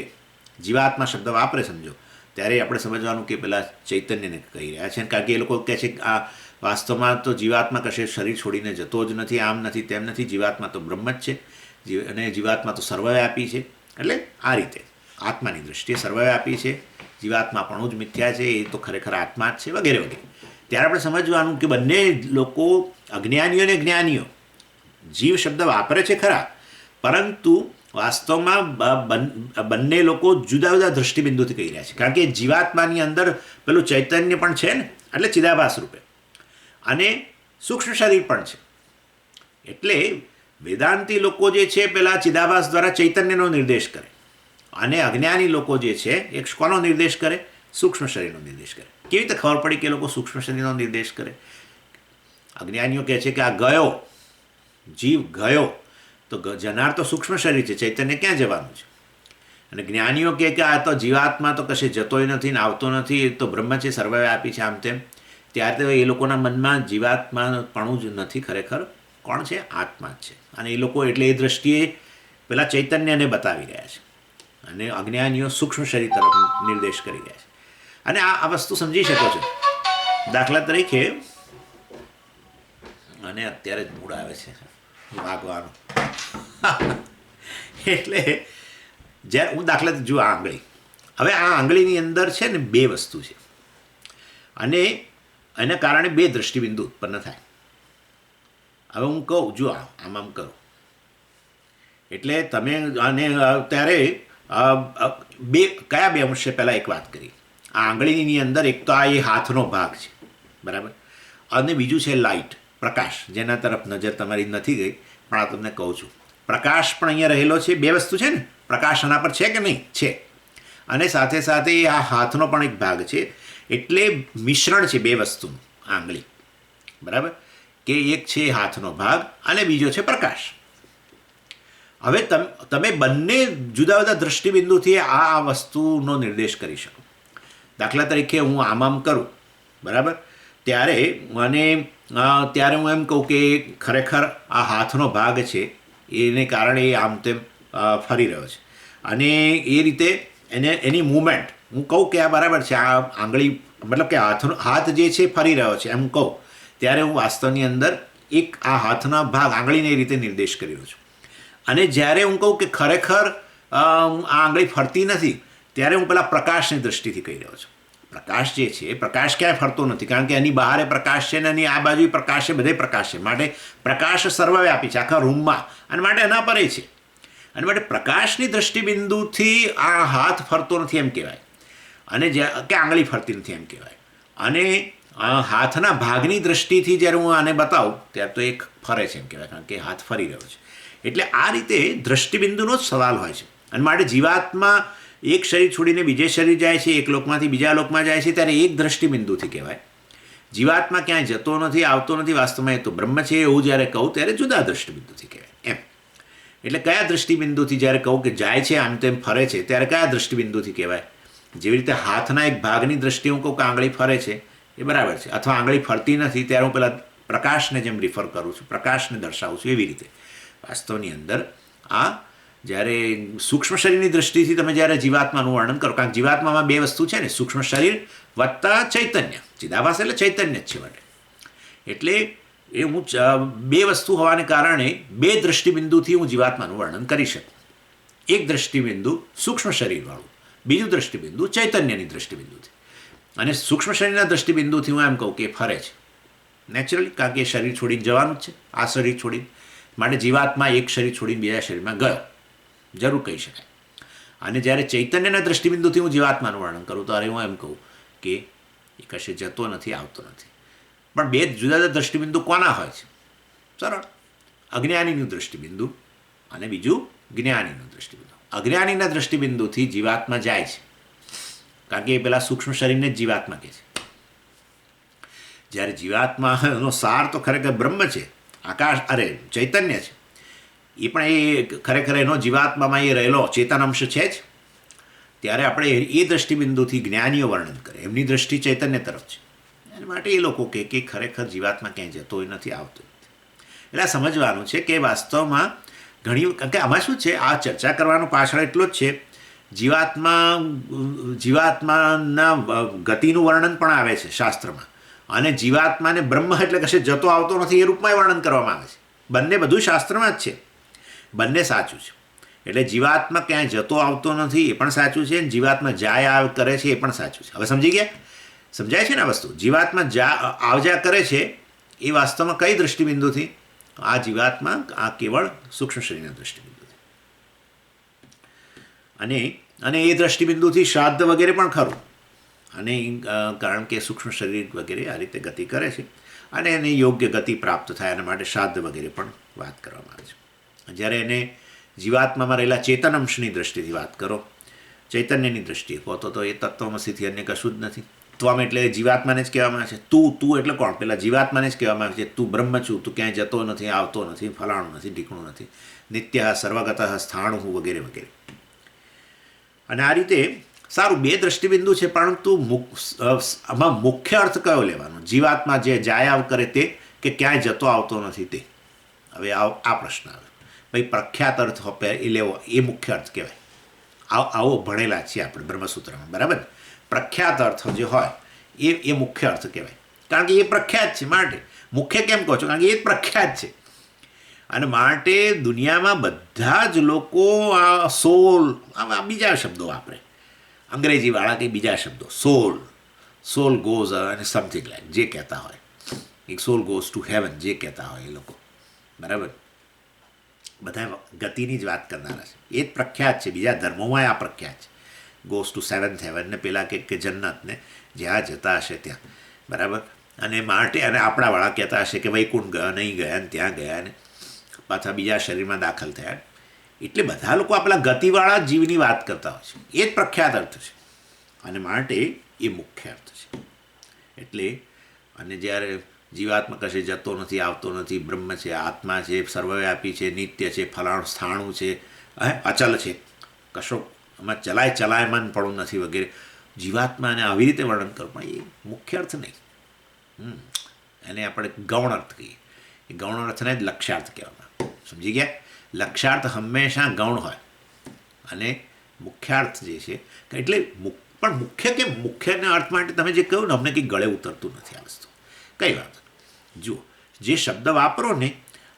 S1: જીવાત્મા શબ્દ વાપરે સમજો, ત્યારે આપણે સમજવાનું કે પેલા ચૈતન્યને કહી રહ્યા છે. કારણ કે એ લોકો કહે છે કે આ વાસ્તવમાં તો જીવાત્મા કશે શરીર છોડીને જતો જ નથી, આમ નથી તેમ નથી, જીવાત્મા તો બ્રહ્મ જ છે, અને જીવાત્મા તો સર્વવ્યાપી છે. એટલે આ રીતે આત્માની દૃષ્ટિએ સર્વવ્યાપી છે, જીવાત્મા પણ જ મિથ્યા છે, એ તો ખરેખર આત્મા જ છે, વગેરે વગેરે. ત્યારે આપણે સમજવાનું કે બંને લોકો, અજ્ઞાનીઓ અને જ્ઞાનીઓ, જીવ શબ્દ વાપરે છે ખરા, પરંતુ વાસ્તવમાં બંને લોકો જુદા જુદા દૃષ્ટિબિંદુથી કહી રહ્યા છે. કારણ કે જીવાત્માની અંદર પેલું ચૈતન્ય પણ છે ને, એટલે ચિદાભાસ રૂપે, અને સૂક્ષ્મ શરીર પણ છે. એટલે વેદાંતી લોકો જે છે પેલા ચિદાભાસ દ્વારા ચૈતન્યનો નિર્દેશ કરે, અને અજ્ઞાની લોકો જે છે એ કોનો નિર્દેશ કરે? સૂક્ષ્મ શરીરનો નિર્દેશ કરે. કેવી રીતે ખબર પડી કે એ લોકો સૂક્ષ્મ શરીરનો નિર્દેશ કરે? અજ્ઞાનીઓ કહે છે કે આ ગયો, જીવ ગયો, તો જનાર તો સૂક્ષ્મ શરીર છે, ચૈતન્ય ક્યાં જવાનું છે? અને જ્ઞાનીઓ કહે કે આ તો જીવાત્મા તો કશે જતોય નથી ને આવતો નથી, એ તો બ્રહ્મ છે, સર્વવ્યાપી છે, આમ તેમ. ત્યારે તો એ લોકોના મનમાં જીવાત્માપણું જ નથી, ખરેખર કોણ છે? આત્મા જ છે. અને એ લોકો એટલે એ દ્રષ્ટિએ પેલા ચૈતન્યને બતાવી રહ્યા છે, અને અજ્ઞાનીઓ સૂક્ષ્મ શરીર તરફ નિર્દેશ કરી રહ્યા છે. અને આ વસ્તુ સમજી શકો છો. દાખલા તરીકે, અને અત્યારે જ મૂડ આવે છે વાગવાનો. એટલે જ્યારે હું દાખલા જુઓ, આ આંગળી, હવે આ આંગળીની અંદર છે ને બે વસ્તુ છે, અને એના કારણે બે દૃષ્ટિબિંદુ ઉત્પન્ન થાય. હવે હું કહું, જો આમ આમ કરો, એટલે તમે, અને ત્યારે કયા બે અંશે? પહેલાં એક વાત કરી, આ આંગળીની અંદર એક તો આ એ હાથનો ભાગ છે, બરાબર, અને બીજું છે લાઇટ, પ્રકાશ, જેના તરફ નજર તમારી નથી ગઈ, પણ આ તમને કહું છું. પ્રકાશ પણ અહીંયા રહેલો છે, બે વસ્તુ છે ને, પ્રકાશ આના પર છે કે નહીં? છે. અને સાથે સાથે આ હાથનો પણ એક ભાગ છે, એટલે મિશ્રણ છે બે વસ્તુનું આંગળી, બરાબર, કે એક છે હાથનો ભાગ અને બીજો છે પ્રકાશ. હવે તમે બંને જુદા જુદા દૃષ્ટિબિંદુથી આ વસ્તુનો નિર્દેશ કરી શકો. દાખલા તરીકે હું આમ કરું, બરાબર, ત્યારે હું એમ કહું કે ખરેખર આ હાથનો ભાગ છે, એને કારણે એ આમ તેમ ફરી રહ્યો છે, અને એ રીતે એની મૂવમેન્ટ હું કહું કે આ બરાબર છે, આ આંગળી, મતલબ કે હાથ જે છે ફરી રહ્યો છે એમ કહું, ત્યારે હું વાસ્તવની અંદર એક આ હાથના ભાગ, આંગળીને એ રીતે નિર્દેશ કરી રહ્યો છું. અને જ્યારે હું કહું કે ખરેખર આ આંગળી ફરતી નથી, ત્યારે હું પેલા પ્રકાશની દૃષ્ટિથી કહી રહ્યો છું. પ્રકાશ જે છે, પ્રકાશ ક્યાંય ફરતો નથી, કારણ કે એની બહારે પ્રકાશ છે, ને એની આ બાજુ પ્રકાશ છે, બધે પ્રકાશ છે. માટે પ્રકાશ સર્વવ્યાપી છે આખા રૂમમાં, અને માટે એના પર છે. અને માટે પ્રકાશની દૃષ્ટિબિંદુથી આ હાથ ફરતો નથી એમ કહેવાય, અને કે આંગળી ફરતી નથી એમ કહેવાય. અને હાથના ભાગની દૃષ્ટિથી જ્યારે હું આને બતાવું, ત્યારે તો એક ફરે છે એમ કહેવાય, કારણ કે હાથ ફરી રહ્યો છે. એટલે આ રીતે દૃષ્ટિબિંદુનો જ સવાલ હોય છે. અને માટે જીવાત્મા એક શરીર છોડીને બીજે શરીર જાય છે, એક લોકમાંથી બીજા લોકમાં જાય છે, ત્યારે એક દૃષ્ટિબિંદુથી કહેવાય. જીવાત્મા ક્યાંય જતો નથી, આવતો નથી, વાસ્તવમાં એ તો બ્રહ્મ છે, એવું જ્યારે કહું ત્યારે જુદા દૃષ્ટિબિંદુથી કહેવાય એમ. એટલે કયા દૃષ્ટિબિંદુથી જ્યારે કહું કે જાય છે, આમ તેમ ફરે છે, ત્યારે કયા દૃષ્ટિબિંદુથી કહેવાય? જેવી રીતે હાથના એક ભાગની દૃષ્ટિએ હું કહું કે આંગળી ફરે છે, એ બરાબર છે, અથવા આંગળી ફરતી નથી, ત્યારે હું પેલા પ્રકાશને જેમ રિફર કરું છું, પ્રકાશને દર્શાવું છું, એવી રીતે વાસ્તવની અંદર આ જ્યારે સૂક્ષ્મ શરીરની દૃષ્ટિથી તમે જ્યારે જીવાત્માનું વર્ણન કરો, કારણ કે જીવાત્મામાં બે વસ્તુ છે ને, સૂક્ષ્મ શરીર વત્તા ચૈતન્ય, ચિદાભાસ એટલે ચૈતન્ય જ છે માટે. એટલે એ હું બે વસ્તુ હોવાને કારણે બે દૃષ્ટિબિંદુથી હું જીવાત્માનું વર્ણન કરી શકું. એક દૃષ્ટિબિંદુ સૂક્ષ્મ શરીરવાળું, બીજું દૃષ્ટિબિંદુ ચૈતન્યની દૃષ્ટિબિંદુથી. અને સૂક્ષ્મ શરીરના દૃષ્ટિબિંદુથી હું એમ કહું કે ફરે છે નેચરલી, કારણ કે એ શરીર છોડીને જવાનું જ છે, આ શરીર છોડીને. માટે જીવાત્મા એક શરીર છોડીને બીજા શરીરમાં ગયો, જરૂર કહી શકાય. અને જ્યારે ચૈતન્યના દૃષ્ટિબિંદુથી હું જીવાત્માનું વર્ણન કરું, ત્યારે હું એમ કહું કે એ કશે જતો નથી, આવતો નથી. પણ બે જુદા જુદા દૃષ્ટિબિંદુ કોના હોય છે? સરળ, અજ્ઞાનીનું દૃષ્ટિબિંદુ અને બીજું જ્ઞાનીનું દૃષ્ટિબિંદુ. અજ્ઞાનીના દૃષ્ટિબિંદુથી જીવાત્મા જાય છે, કારણ કે એ પેલા સૂક્ષ્મ શરીરને જ જીવાત્મા કહે છે. જ્યારે જીવાત્માનો સાર તો ખરેખર બ્રહ્મ છે, આકાશ, અરે ચૈતન્ય છે, એ પણ એ ખરેખર એનો જીવાત્મામાં એ રહેલો ચેતન અંશ છે જ. ત્યારે આપણે એ દૃષ્ટિબિંદુથી જ્ઞાનીઓ વર્ણન કરે, એમની દૃષ્ટિ ચૈતન્ય તરફ છે. એના માટે એ લોકો કહે કે ખરેખર જીવાત્મા ક્યાંય જતો નથી, આવતો નથી. એટલે આ સમજવાનું છે કે વાસ્તવમાં ઘણી, કારણ કે આમાં શું છે, આ ચર્ચા કરવાનો પાછળ એટલો જ છે, જીવાત્માના ગતિનું વર્ણન પણ આવે છે શાસ્ત્રમાં, અને જીવાત્માને બ્રહ્મ એટલે કશે જતો આવતો નથી એ રૂપમાં વર્ણન કરવામાં આવે છે. બંને બધું શાસ્ત્રમાં જ છે, બંને સાચું છે. એટલે જીવાત્મા ક્યાંય જતો આવતો નથી એ પણ સાચું છે, અને જીવાત્મા જાય આવ કરે છે એ પણ સાચું છે. હવે સમજી ગયા? સમજાય છે ને આ વસ્તુ? જીવાત્મા આવજા કરે છે એ વાસ્તવમાં કઈ દૃષ્ટિબિંદુથી? આ જીવાત્મા આ કેવળ સૂક્ષ્મ શરીરના દૃષ્ટિબિંદુથી, અને એ દૃષ્ટિબિંદુથી શ્રાદ્ધ વગેરે પણ ખરું. અને કારણ કે સૂક્ષ્મ શરીર વગેરે આ રીતે ગતિ કરે છે અને એને યોગ્ય ગતિ પ્રાપ્ત થાય એના માટે શ્રાદ્ધ વગેરે પણ વાત કરવામાં આવે છે. જ્યારે એને જીવાત્મામાં રહેલા ચેતન અંશની દૃષ્ટિથી વાત કરો, ચૈતન્યની દ્રષ્ટિએ કહો તો એ તત્વમસીથી અન્ય કશું જ નથી. ત્વમ એટલે જીવાત્માને જ કહેવામાં આવે છે. તું એટલે કોણ? પેલા જીવાત્માને જ કહેવામાં આવે છે તું બ્રહ્મ છું, તું ક્યાંય જતો નથી, આવતો નથી, ફલાણું નથી, ઢીકણું નથી, નિત્ય સર્વગત સ્થાણું વગેરે વગેરે. અને આ રીતે સારું બે દૃષ્ટિબિંદુ છે, પરંતુ આમાં મુખ્ય અર્થ કયો લેવાનો? જીવાત્મા જે જાયાવ કરે તે કે ક્યાંય જતો આવતો નથી તે? હવે આ પ્રશ્ન આવે. ભાઈ પ્રખ્યાત અર્થ એ લેવો એ મુખ્ય અર્થ કહેવાય. આવો ભણેલા છીએ આપણે બ્રહ્મસૂત્રમાં, બરાબર? પ્રખ્યાત અર્થ જે હોય એ મુખ્ય અર્થ કહેવાય, કારણ કે એ પ્રખ્યાત છે. માટે મુખ્ય કેમ કહો છો? કારણ કે એ પ્રખ્યાત છે. અને માટે દુનિયામાં બધા જ લોકો આ સોલ, આ બીજા શબ્દો વાપરે, અંગ્રેજીવાળા કંઈ બીજા શબ્દો, સોલ ગોઝ અને સમથિંગ લાઈક જે કહેતા હોય, એક સોલ ગોઝ ટુ હેવન જે કહેતા હોય એ લોકો, બરાબર? બધા ગતિની જ વાત કરનારા છે. એ જ પ્રખ્યાત છે. બીજા ધર્મોમાં આ પ્રખ્યાત છે. ગોઝ ટુ સેવન્થ હેવન ને પેલા કે જન્નતને જ્યાં જતા હશે ત્યાં, બરાબર? અને માટે અને આપણાવાળા કહેતા હશે કે વૈકુંઠ ગયા, નહીં ગયા ને ત્યાં ગયા ને પાછા બીજા શરીરમાં દાખલ થયા. એટલે બધા લોકો આ પેલા ગતિવાળા જીવની વાત કરતા હોય છે. એ જ પ્રખ્યાત અર્થ છે, અને માટે એ મુખ્ય અર્થ છે. એટલે અને જ્યારે જીવાત્મા કશે જતો નથી, આવતો નથી, બ્રહ્મ છે, આત્મા છે, સર્વવ્યાપી છે, નિત્ય છે, ફલાણું સ્થાણું છે, અચલ છે, કશો આમાં ચલાયમાન પણ નથી વગેરે, જીવાત્માને આવી રીતે વર્ણન કરો, પણ એ મુખ્ય અર્થ નહીં. એને આપણે ગૌણ અર્થ કહીએ. એ ગૌણ અર્થને જ લક્ષ્યાર્થ કહેવામાં. સમજી ગયા? લક્ષ્યાર્થ હંમેશા ગૌણ હોય અને મુખ્યાર્થ જે છે એટલે પણ મુખ્ય કે મુખ્યના અર્થ માટે તમે જે કહ્યું ને, અમને કંઈ ગળે ઉતરતું નથી આ વસ્તુ. કઈ વાત? જુઓ, જે શબ્દ વાપરો ને,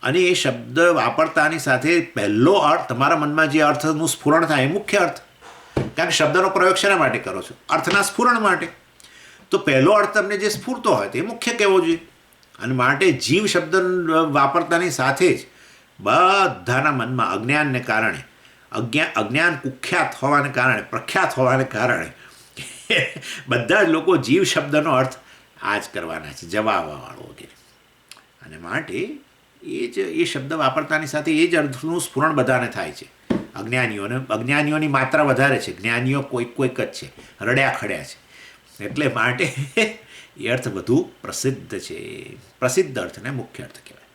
S1: અને એ શબ્દ વાપરતાની સાથે પહેલો અર્થ તમારા મનમાં જે અર્થનું સ્ફુરણ થાય એ મુખ્ય અર્થ. કારણ કે શબ્દનો પ્રયોગ શેના માટે કરો છો? અર્થના સ્ફુરણ માટે. તો પહેલો અર્થ તમને જે સ્ફૂરતો હોય તે મુખ્ય કહેવો જોઈએ. અને માટે જીવ શબ્દ વાપરતાની સાથે જ બધાના મનમાં અજ્ઞાનને કારણે, અજ્ઞાન કુખ્યાત હોવાને કારણે, પ્રખ્યાત હોવાને કારણે બધા જ લોકો જીવ શબ્દનો અર્થ આ જ કરવાના છે, જવાવાળો વગેરે. અને માટે એ શબ્દ વાપરતાની સાથે એ જ અર્થનું સ્ફુરણ બધાને થાય છે. અજ્ઞાનીઓની માત્રા વધારે છે, જ્ઞાનીઓ કોઈક જ છે, રડ્યા ખડ્યા છે. એટલે માટે એ અર્થ વધુ પ્રસિદ્ધ છે. પ્રસિદ્ધ અર્થને મુખ્ય અર્થ કહેવાય.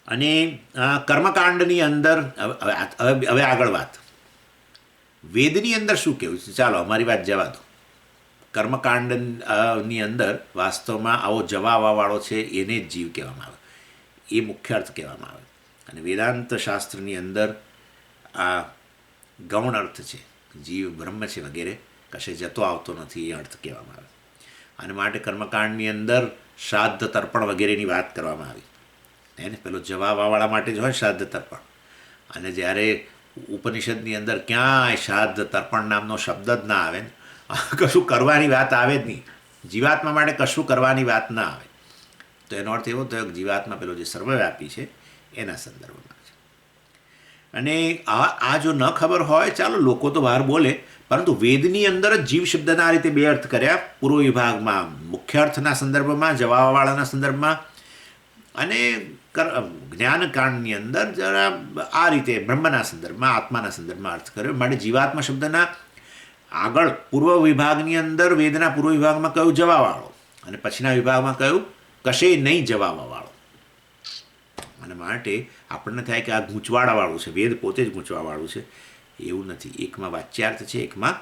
S1: અને કર્મકાંડની અંદર હવે આગળ વાત, વેદની અંદર શું કહેવું છે? ચાલો અમારી વાત જવા દો. કર્મકાંડની અંદર વાસ્તવમાં આવો જવાવાવાળો છે એને જ જીવ કહેવામાં આવે, એ મુખ્ય અર્થ કહેવામાં આવે. અને વેદાંત શાસ્ત્રની અંદર આ ગૌણ અર્થ છે, જીવ બ્રહ્મ છે વગેરે, કશે જતો આવતો નથી એ અર્થ કહેવામાં આવે. અને માટે કર્મકાંડની અંદર શ્રાદ્ધ તર્પણ વગેરેની વાત કરવામાં આવી. એને પેલો જવાવાવાળા માટે જ હોય શ્રાદ્ધ તર્પણ. અને જ્યારે ઉપનિષદની અંદર ક્યાંય શ્રાદ્ધ તર્પણ નામનો શબ્દ જ ના આવે ને, કશું કરવાની વાત આવે જ નહીં, જીવાત્મા માટે કશું કરવાની વાત ના આવે, તો એનો અર્થ એવો થયો કે જીવાત્મા પેલો જે સર્વવ્યાપી છે એના સંદર્ભમાં છે. અને આ જો ન ખબર હોય, ચાલો લોકો તો બહાર બોલે, પરંતુ વેદની અંદર જ જીવ શબ્દના આ રીતે બે અર્થ કર્યા. પૂર્વ વિભાગમાં મુખ્ય અર્થના સંદર્ભમાં, જવાવાળાના સંદર્ભમાં, અને જ્ઞાનકાંડની અંદર જરા આ રીતે બ્રહ્મના સંદર્ભમાં, આત્માના સંદર્ભમાં અર્થ કર્યો. માટે જીવાત્મા શબ્દના આગળ પૂર્વ વિભાગની અંદર વેદના પૂર્વ વિભાગમાં કયું જવાવાળો, અને પછીના વિભાગમાં કયું કશે નહીં જવાવાળો. અને માટે આપણને થાય કે આ ગૂંચવાડાવાળું છે, વેદ પોતે જ ગૂંચવાવાળું છે. એવું નથી. એકમાં વાચ્યાર્થ છે, એકમાં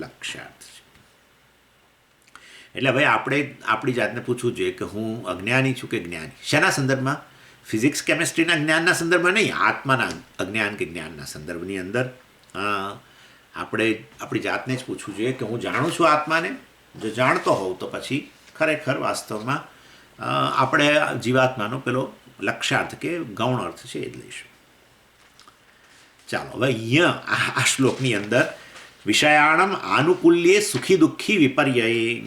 S1: લક્ષ્યાર્થ છે. એટલે હવે આપણે આપણી જાતને પૂછવું જોઈએ કે હું અજ્ઞાની છું કે જ્ઞાની? શેના સંદર્ભમાં? ફિઝિક્સ કેમેસ્ટ્રીના જ્ઞાનના સંદર્ભમાં નહીં, આત્માના અજ્ઞાન કે જ્ઞાનના સંદર્ભની અંદર આપણે આપણી જાતને જ પૂછવું જોઈએ કે હું જાણું છું આત્માને જો જાણતો હોવ તો પછી ખરેખર વાસ્તવમાં આપણે જીવાત્માનો પેલો લક્ષાર્થ કે ગૌણ અર્થ છે એ જ લઈશું. ચાલો હવે અહીંયા આ શ્લોકની અંદર વિષયાણમ આનુકૂલ્યે સુખી દુઃખી વિપર્યય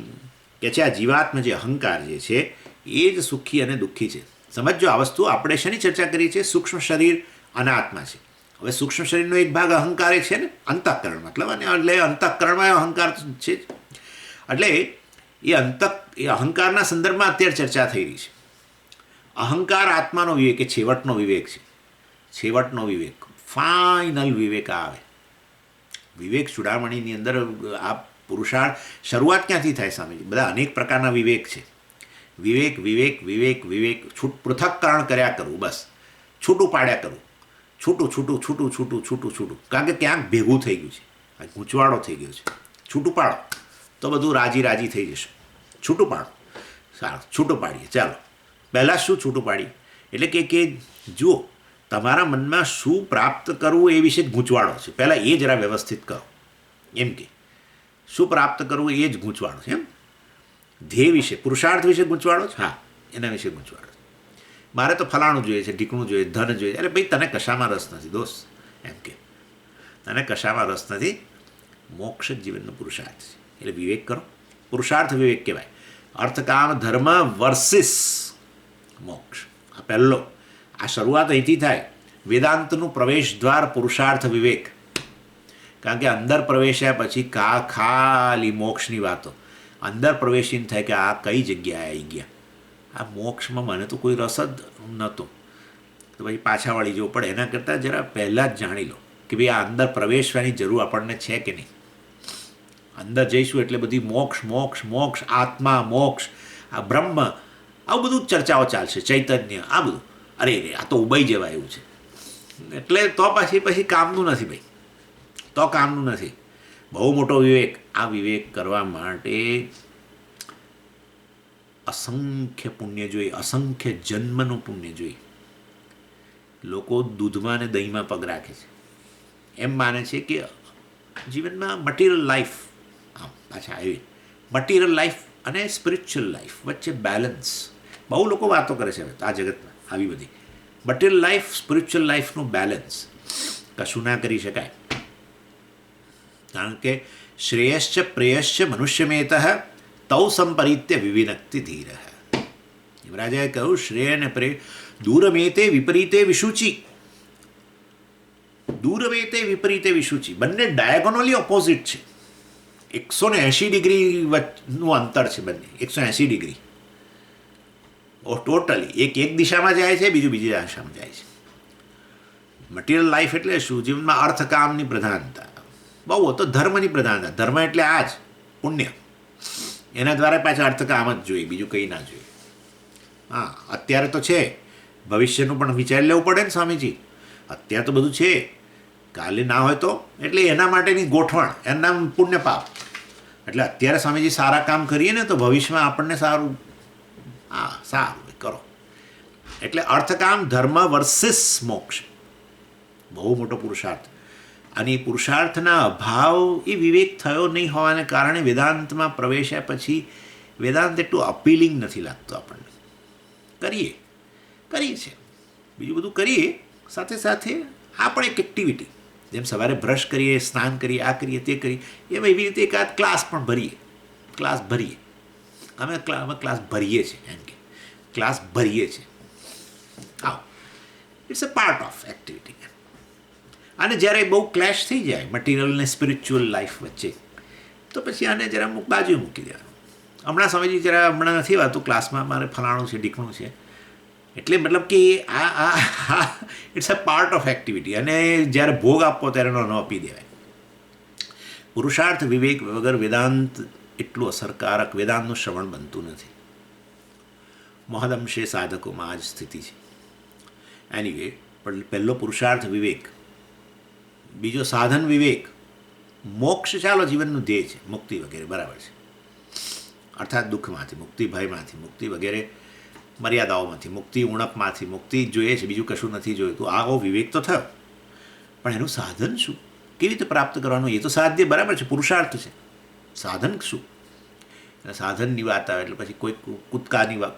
S1: કે છે. આ જીવાત્મ જે અહંકાર જે છે એ જ સુખી અને દુઃખી છે. સમજો આ વસ્તુ આપણે શેની ચર્ચા કરી છે? સૂક્ષ્મ શરીર અનાત્મા છે. હવે સૂક્ષ્મ શરીરનો એક ભાગ અહંકાર છે ને, અંતઃકરણ મતલબ, અને એટલે અંતઃકરણમાં અહંકાર છે. એટલે એ અહંકારના સંદર્ભમાં અત્યારે ચર્ચા થઈ રહી છે. અહંકાર આત્માનો વિવેક એ છેવટનો વિવેક છે. છેવટનો વિવેક, ફાઇનલ વિવેક આવે. વિવેક ચૂડામણીની અંદર આ પુરુષાર્થ શરૂઆત ક્યાંથી થાય સ્વામીજી? બધા અનેક પ્રકારના વિવેક છે. વિવેક વિવેક વિવેક વિવેક પૃથક્કરણ કર્યા કરવું, બસ છૂટું પાડ્યા કરવું, છૂટું છૂટું છૂટું છૂટું છૂટું છૂટું, કારણ કે ક્યાંક ભેગું થઈ ગયું છે, આ ગૂંચવાડો થઈ ગયો છે. છૂટું પાડો તો બધું રાજી રાજી થઈ જશે. છૂટું પાડો, સારું છૂટું પાડીએ. ચાલો પહેલાં શું છૂટું પાડીએ? એટલે કે જુઓ તમારા મનમાં શું પ્રાપ્ત કરવું એ વિશે જ ગૂંચવાડો છે. પહેલાં એ જરા વ્યવસ્થિત કરો. એમ કે શું પ્રાપ્ત કરવું એ જ ગૂંચવાડો છે. એમ ધ્યેય વિશે, પુરુષાર્થ વિશે ગૂંચવાડો છે. હા, એના વિશે ગૂંચવાડો છે. મારે તો ફલાણું જોઈએ છે, ઢીકણું જોઈએ, ધન જોઈએ. અરે ભાઈ તને કશામાં રસ નથી દોસ્ત. એમ કે તને કશામાં રસ નથી. મોક્ષ જ જીવનનો પુરુષાર્થ છે. એટલે વિવેક કરો. પુરુષાર્થ વિવેક કહેવાય. અર્થકામ ધર્મ વર્સિસ મોક્ષ. આ પહેલો, આ શરૂઆત અહીંથી થાય. વેદાંતનું પ્રવેશ દ્વાર પુરુષાર્થ વિવેક. કારણ કે અંદર પ્રવેશ્યા પછી ખાલી મોક્ષની વાતો. અંદર પ્રવેશીને થાય કે આ કઈ જગ્યાએ આવી ગયા, આ મોક્ષમાં મને તો કોઈ રસ જ નહોતો, તો પછી પાછા વળી જવું પડે. એના કરતાં જરા પહેલાં જ જાણી લો કે ભાઈ આ અંદર પ્રવેશવાની જરૂર આપણને છે કે નહીં. અંદર જઈશું એટલે બધી મોક્ષ મોક્ષ મોક્ષ, આત્મા મોક્ષ, આ બ્રહ્મ, આવું બધું ચર્ચાઓ ચાલશે. ચૈતન્ય, આ બધું અરે આ તો ઉબાઈ જવાય એવું છે. એટલે તો પછી કામનું નથી ભાઈ, તો કામનું નથી. બહુ મોટો વિવેક. આ વિવેક કરવા માટે અસંખ્ય પુણ્ય જોઈએ, અસંખ્ય જન્મનું પુણ્ય જોઈએ. લોકો દૂધમાં અને દહીંમાં પગ રાખે છે. એમ માને છે કે જીવનમાં મટીરિયલ લાઈફ, આમ પાછા આવી મટીરિયલ લાઈફ અને સ્પિરિચ્યુઅલ લાઈફ વચ્ચે બેલેન્સ. બહુ લોકો વાતો કરે છે આ જગતમાં આવી બધી. મટીરિયલ લાઈફ સ્પિરિચ્યુઅલ લાઈફનું બેલેન્સ કશું ના કરી શકાય. કારણ કે શ્રેયશ્ચ પ્રેયશ્ચ મનુષ્યમેત તૌ સંપરિત્ય વિવિનક્તિ ધીર. યુવરાજાએ કહ્યું શ્રેય અને પ્રેય દૂરમેતે વિપરીતે વિશુચિ. દૂરમેતે વિપરીતે વિશુચિ બંને ડાયગોનલી ઓપોઝિટ છે. 180 ડિગ્રીનું અંતર છે બંને, 180 ડિગ્રી ટોટલી. એક દિશામાં જાય છે, બીજું બીજી દિશામાં જાય છે. મટીરિયલ લાઈફ એટલે શું? જીવનમાં અર્થકામની પ્રધાનતા બહુ તો ધર્મની પ્રધાનતા. ધર્મ એટલે આ જ પુણ્ય, એના દ્વારા પાછા અર્થકામ જ જોઈએ, બીજું કંઈ ના જોઈએ. હા, અત્યારે તો છે, ભવિષ્યનું પણ વિચારી લેવું પડે ને સ્વામીજી. અત્યારે તો બધું છે, કાલે ના હોય તો. એટલે એના માટેની ગોઠવણ, એનું નામ પુણ્ય પાપ. એટલે અત્યારે સ્વામીજી સારા કામ કરીએ ને તો ભવિષ્યમાં આપણને સારું, હા સારું કરો. એટલે અર્થકામ ધર્મ વર્સિસ મોક્ષ બહુ મોટો પુરુષાર્થ. અને એ પુરુષાર્થના અભાવ એ વિવેક થયો નહીં હોવાને કારણે વેદાંતમાં પ્રવેશ્યા પછી વેદાંત એટલું અપીલિંગ નથી લાગતું આપણને. કરીએ છીએ, બીજું બધું કરીએ, સાથે સાથે આ પણ એક એક્ટિવિટી. જેમ સવારે બ્રશ કરીએ, સ્નાન કરીએ, આ કરીએ, તે કરીએ, એમ એવી રીતે એકાદ ક્લાસ પણ ભરીએ. અમે ક્લાસ ભરીએ છીએ. એમ કે ક્લાસ ભરીએ છીએ. આવો, it's a part of activity. અને જ્યારે બહુ ક્લેશ થઈ જાય મટીરિયલ અને સ્પિરિચ્યુઅલ લાઈફ વચ્ચે, તો પછી આને જરા બાજુ મૂકી દેવાનું. હમણાં નથી વાતું ક્લાસમાં મારે ફલાણું છે, ઢીકણું છે. એટલે મતલબ કે આ it's a part of activity. અને જ્યારે ભોગ આપવો ત્યારે ન આપી દેવાય. પુરુષાર્થ વિવેક વગર વેદાંત એટલું અસરકારક, વેદાંતનું શ્રવણ બનતું નથી. મહદઅંશે સાધકોમાં આ જ સ્થિતિ છે. એનીવે, પણ પહેલો પુરુષાર્થ વિવેક, બીજો સાધન વિવેક. મોક્ષ ચાલો જીવનનું ધ્યેય છે, મુક્તિ વગેરે બરાબર છે. અર્થાત દુઃખમાંથી મુક્તિ, ભયમાંથી મુક્તિ વગેરે મર્યાદાઓમાંથી મુક્તિ, ઉણપમાંથી મુક્તિ જોઈએ છે, બીજું કશું નથી જોઈતું. આવો વિવેક તો થયો, પણ એનું સાધન શું? કેવી રીતે પ્રાપ્ત કરવાનું? એ તો સાધ્ય બરાબર છે, પુરુષાર્થ છે. સાધન શું? અને સાધનની વાત આવે એટલે પછી કોઈ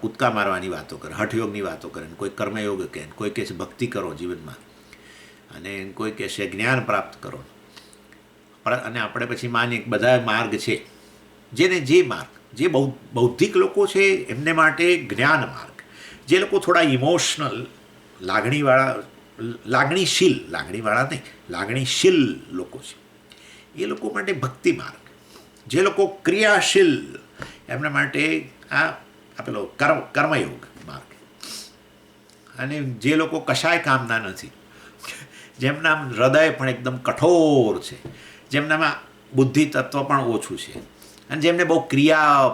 S1: કૂદકા મારવાની વાતો કરે, હઠયોગની વાતો કરે, કોઈ કર્મયોગ કહે, કોઈ કહે છે ભક્તિ કરો જીવનમાં, અને કોઈ કહે છે જ્ઞાન પ્રાપ્ત કરો. અને આપણે પછી માનીએ કે બધા માર્ગ છે. જેને જે માર્ગ, જે બૌદ્ધિક લોકો છે એમને માટે જ્ઞાન માર્ગ, જે લોકો થોડા ઇમોશનલ, લાગણીશીલ લોકો છે એ લોકો માટે ભક્તિ માર્ગ. જે લોકો ક્રિયાશીલ એમના માટે આ પેલો કર્મયોગ માર્ગ. અને જે લોકો કશાય કામના નથી, જેમના હૃદય પણ એકદમ કઠોર છે, જેમનામાં બુદ્ધિ તત્વ પણ ઓછું છે, અને જેમને બહુ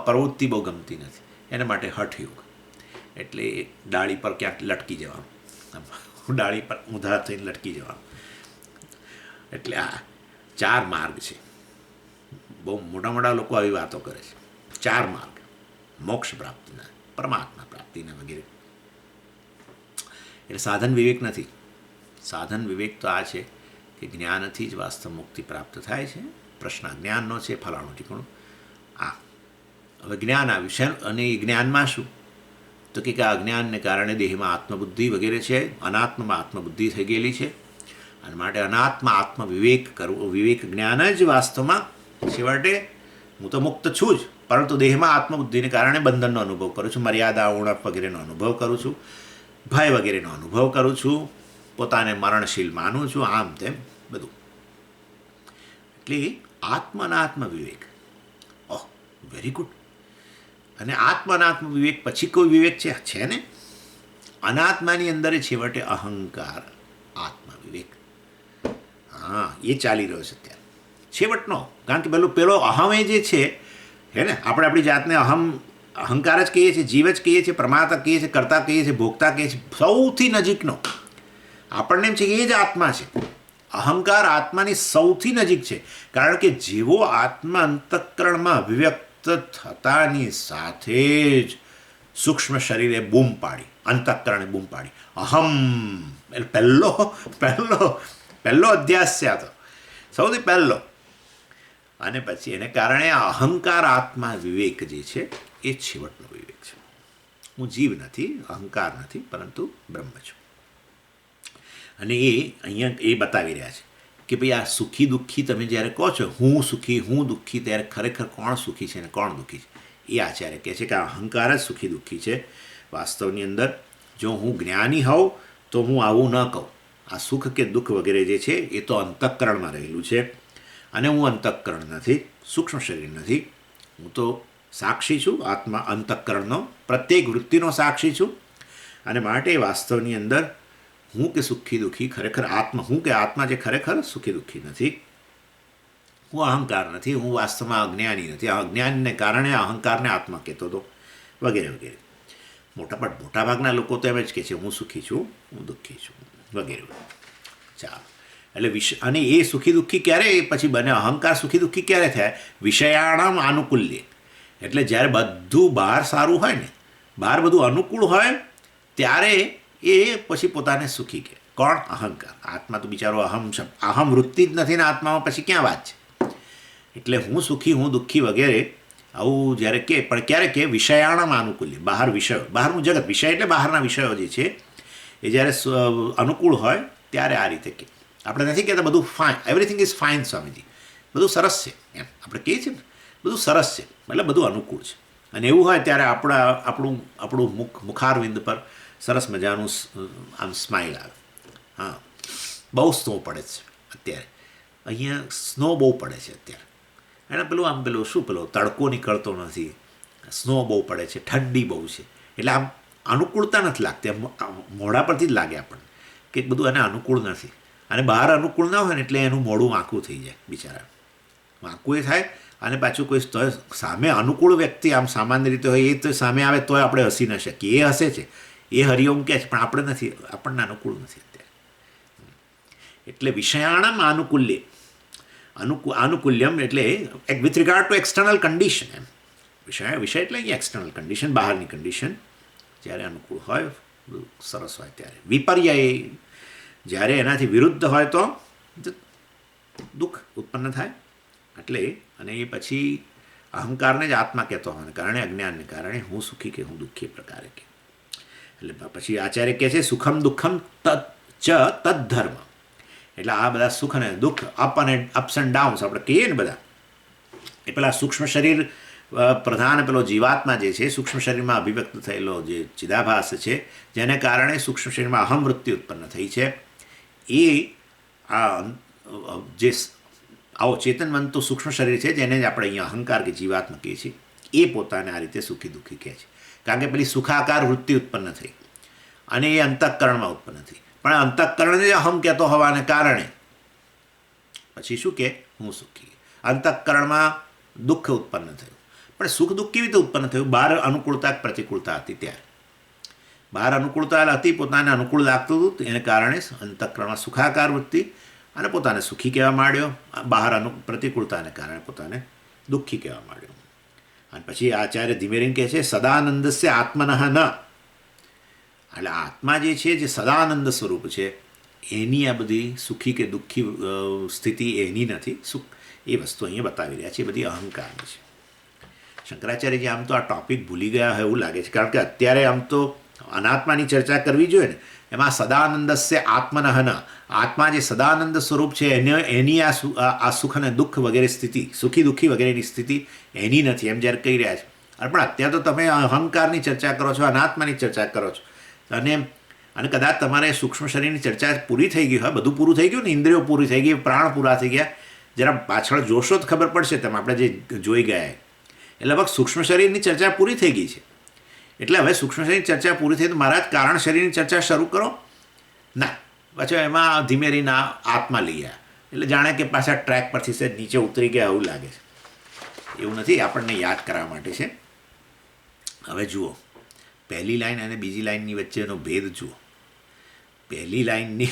S1: પ્રવૃત્તિ બહુ ગમતી નથી, એના માટે હઠયોગ. એટલે ડાળી પર ક્યાંક લટકી જવાનું, ડાળી પર ઊંધા થઈને લટકી જવાનું. એટલે આ 4 માર્ગ છે. બહુ મોટા લોકો આવી વાતો કરે છે. 4 માર્ગ, મોક્ષ પ્રાપ્તિના, પરમાત્મા પ્રાપ્તિના વગેરે. એટલે સાધન વિવેક નથી. સાધન વિવેક તો આ છે કે જ્ઞાનથી જ વાસ્તવ મુક્તિ પ્રાપ્ત થાય છે. પ્રશ્ન જ્ઞાનનો છે, ફલાણું ઠીકણું. હવે જ્ઞાન આવ્યું છે, અને એ જ્ઞાનમાં શું? તો કે આ જ્ઞાનને કારણે દેહમાં આત્મબુદ્ધિ વગેરે છે, અનાત્મમાં આત્મબુદ્ધિ થઈ ગયેલી છે, અને માટે અનાત્મા આત્મવિવેક કરવો, વિવેક જ્ઞાન જ વાસ્તવમાં છેવટે હું તો મુક્ત છું જ, પરંતુ દેહમાં આત્મબુદ્ધિને કારણે બંધનનો અનુભવ કરું છું, મર્યાદા ઉણપ વગેરેનો અનુભવ કરું છું, ભય વગેરેનો અનુભવ કરું છું, પોતાને મરણશીલ માનું છું, આમ તેમ બધું. એટલે આત્મ વિવેક, ઓહ વેરી ગુડ. અને આત્મ વિવેક પછી કોઈ વિવેક છે ને? અનાત્માની અંદર છેવટે અહંકાર આત્મ વિવેક. એ ચાલી રહ્યો છે અત્યારે છેવટનો. કારણ કે પેલો અહમ જે છે હે ને, આપણે આપણી જાતને અહંકાર જ કહીએ છીએ, જીવ જ કહીએ છીએ, પ્રમાતા કહીએ છીએ, કર્તા કહીએ છીએ, ભોગતા કહીએ છીએ. સૌથી નજીકનો આપણને એમ છે કે એ જ આત્મા છે. અહંકાર આત્માની સૌથી નજીક છે. કારણ કે જેવો આત્મા અંતઃકરણમાં અભિવ્યક્ત થતાની સાથે જ સૂક્ષ્મ શરીરે બૂમ પાડી, અંતઃકરણે બૂમ પાડી, અહમ. એટલે પહેલો અધ્યાસ છે આ તો, સૌથી પહેલો. અને પછી એને કારણે આ અહંકાર આત્મા વિવેક જે છે એ છેવટનો વિવેક છે. હું જીવ નથી, અહંકાર નથી, પરંતુ બ્રહ્મ છું. અને અહીંયા એ બતાવી રહ્યા છે કે ભાઈ આ સુખી દુઃખી તમે જ્યારે કહો છો, હું સુખી હું દુઃખી, ત્યારે ખરેખર કોણ સુખી છે અને કોણ દુઃખી છે? એ આચાર્ય કહે છે કે આ અહંકાર જ સુખી દુઃખી છે. વાસ્તવની અંદર જો હું જ્ઞાની હોઉં તો હું આવું ન કહું. આ સુખ કે દુઃખ વગેરે જે છે એ તો અંતઃકરણમાં રહેલું છે, અને હું અંતઃકરણ નથી, સૂક્ષ્મ શરીર નથી. હું તો સાક્ષી છું, આત્મા અંતઃકરણનો, પ્રત્યેક વૃત્તિનો સાક્ષી છું. અને માટે વાસ્તવની અંદર હું કે સુખી દુઃખી ખરેખર આત્મા, હું કે આત્મા જે ખરેખર સુખી દુઃખી નથી. હું અહંકાર નથી, હું વાસ્તવમાં અજ્ઞાની નથી. અજ્ઞાનને કારણે અહંકારને આત્મા કહેતો હતો વગેરે વગેરે. મોટાભાગના લોકો તો એમ જ કહે છે હું સુખી છું, હું દુઃખી છું વગેરે. ચાલો, એટલે અને એ સુખી દુઃખી ક્યારે પછી બને? અહંકાર સુખી દુઃખી ક્યારે થાય? વિષયાણામ આનુકૂલ્ય. એટલે જ્યારે બધું બહાર સારું હોય ને, બહાર બધું અનુકૂળ હોય, ત્યારે એ પછી પોતાને સુખી કહે. કોણ? અહંકાર. આત્મા તો બિચારો અહમ વૃત્તિ જ નથી ને આત્મામાં, પછી ક્યાં વાત છે? એટલે હું સુખી હું દુઃખી વગેરે આવું જ્યારે કે, પણ ક્યારે કે વિષયાણામ આનુકૂલ્ય. બહાર વિષયો, બહારનું જગત, વિષય એટલે બહારના વિષયો જે છે એ જ્યારે અનુકૂળ હોય ત્યારે આ રીતે કે. આપણે નથી કહેતા બધું fine, everything is fine Swamiji, બધું સરસ છે એમ આપણે કહીએ છીએ ને, બધું સરસ છે એટલે બધું અનુકૂળ છે. અને એવું હોય ત્યારે આપણું મુખારવિંદ પર સરસ મજાનું આમ સ્માઇલ આવે. હા, બહુ સ્નો પડે છે અત્યારે, અહીંયા સ્નો બહુ પડે છે અત્યારે. એને પેલું શું તડકો નીકળતો નથી, સ્નો બહુ પડે છે, ઠંડી બહુ છે, એટલે આમ અનુકૂળતા નથી લાગતી. મોઢા પરથી જ લાગે આપણને કે બધું એને અનુકૂળ નથી. અને બહાર અનુકૂળ ના હોય ને એટલે એનું મોઢું વાંકું થઈ જાય બિચારા, વાંકું એ થાય. અને પાછું કોઈ સામે અનુકૂળ વ્યક્તિ આમ સામાન્ય રીતે હોય, એ તો સામે આવે તોય આપણે હસી ન શકીએ. એ હસે છે, એ હરિઓમ કહે છે, પણ આપણે નથી, આપણને અનુકૂળ નથી અત્યારે. એટલે વિષયાણમ આનુકૂલ્ય, આનુકૂલ્યમ એટલે with regard to external condition. એમ વિષય એટલે અહીંયા એક્સટર્નલ કન્ડિશન, બહારની કન્ડિશન જ્યારે અનુકૂળ હોય, સરસ હોય ત્યારે. વિપર્યય જ્યારે એનાથી વિરુદ્ધ હોય તો દુઃખ ઉત્પન્ન થાય. એટલે અને એ પછી અહંકારને જ આત્મા કહેતો હોવાને કારણે, અજ્ઞાનને કારણે હું સુખી કે હું દુઃખી પ્રકારે કે. એટલે પછી આચાર્ય કહે છે સુખમ દુઃખમ તદ્ધર્મ. એટલે આ બધા સુખ અને દુઃખ, અપ્સ એન્ડ ડાઉન્સ આપણે કહીએ ને બધા, એ પેલા સૂક્ષ્મ શરીર પ્રધાન પેલો જીવાત્મા જે છે, સૂક્ષ્મ શરીરમાં અભિવ્યક્ત થયેલો જે ચિદાભાસ છે, જેને કારણે સૂક્ષ્મ શરીરમાં અહમ વૃત્તિ ઉત્પન્ન થઈ છે, એ આ જે આવો ચેતનવંતું સૂક્ષ્મ શરીર છે, જેને જ આપણે અહીંયા અહંકાર કે જીવાત્મા કહીએ છીએ, એ પોતાને આ રીતે સુખી દુઃખી કહે છે. કારણ કે પેલી સુખાકાર વૃત્તિ ઉત્પન્ન થઈ અને એ અંતઃકરણમાં ઉત્પન્ન થઈ, પણ અંતઃકરણને જ અહમ કહેતો હોવાને કારણે પછી શું કે હું સુખી. અંતઃકરણમાં દુઃખ ઉત્પન્ન થયું, પણ સુખ દુઃખ કેવી રીતે ઉત્પન્ન થયું? બહાર અનુકૂળતા પ્રતિકૂળતા હતી, ત્યારે બહાર અનુકૂળતા હતી, પોતાને અનુકૂળ લાગતું હતું, એને કારણે અંતઃકરણમાં સુખાકાર વૃત્તિ અને પોતાને સુખી કહેવા માંડ્યો, બહાર પ્રતિકૂળતાને કારણે પોતાને દુઃખી કહેવા માંડ્યો. અને પછી આચાર્ય ધીમે રહીને કહે છે સદાનંદસ્ય આત્મનઃ ન. એટલે આત્મા જે છે, જે સદાનંદ સ્વરૂપ છે, એની આ બધી સુખી કે દુઃખી સ્થિતિ એની નથી. સુખ એ વસ્તુ અહીંયા બતાવી રહ્યા છે, એ બધી અહંકારની છે. શંકરાચાર્યજી આમ તો આ ટોપિક ભૂલી ગયા હોય એવું લાગે છે, કારણ કે અત્યારે આમ તો અનાત્માની ચર્ચા કરવી જોઈએ ને, એમાં સદાનંદસ્ય આત્મનઃ ન. આત્મા જે સદાનંદ સ્વરૂપ છે, એની આ સુખ અને દુઃખ વગેરે સ્થિતિ, સુખી દુઃખી વગેરેની સ્થિતિ એની નથી, એમ જ્યારે કહી રહ્યા છે. પણ અત્યારે તો તમે અહંકારની ચર્ચા કરો છો, અનાત્માની ચર્ચા કરો છો, અને કદાચ તમારે સૂક્ષ્મ શરીરની ચર્ચા પૂરી થઈ ગઈ હોય, બધું પૂરું થઈ ગયું ને, ઇન્દ્રિયો પૂરી થઈ ગઈ, પ્રાણ પૂરા થઈ ગયા, જરા પાછળ જોશો તો ખબર પડશે તમે, આપણે જે જોઈ ગયા એટલે લગભગ સૂક્ષ્મ શરીરની ચર્ચા પૂરી થઈ ગઈ છે. એટલે હવે સૂક્ષ્મ શરીરની ચર્ચા પૂરી થઈ તો મહારાજ કારણ શરીરની ચર્ચા શરૂ કરો ના, પાછો એમાં ધીમે રહીને આત્મા લઈ આવ્યા, એટલે જાણે કે પાછા ટ્રેક પરથી છે નીચે ઉતરી ગયા એવું લાગે છે. એવું નથી, આપણને યાદ કરવા માટે છે. હવે જુઓ, પહેલી લાઈન અને બીજી લાઈનની વચ્ચેનો ભેદ જુઓ. પહેલી લાઈનની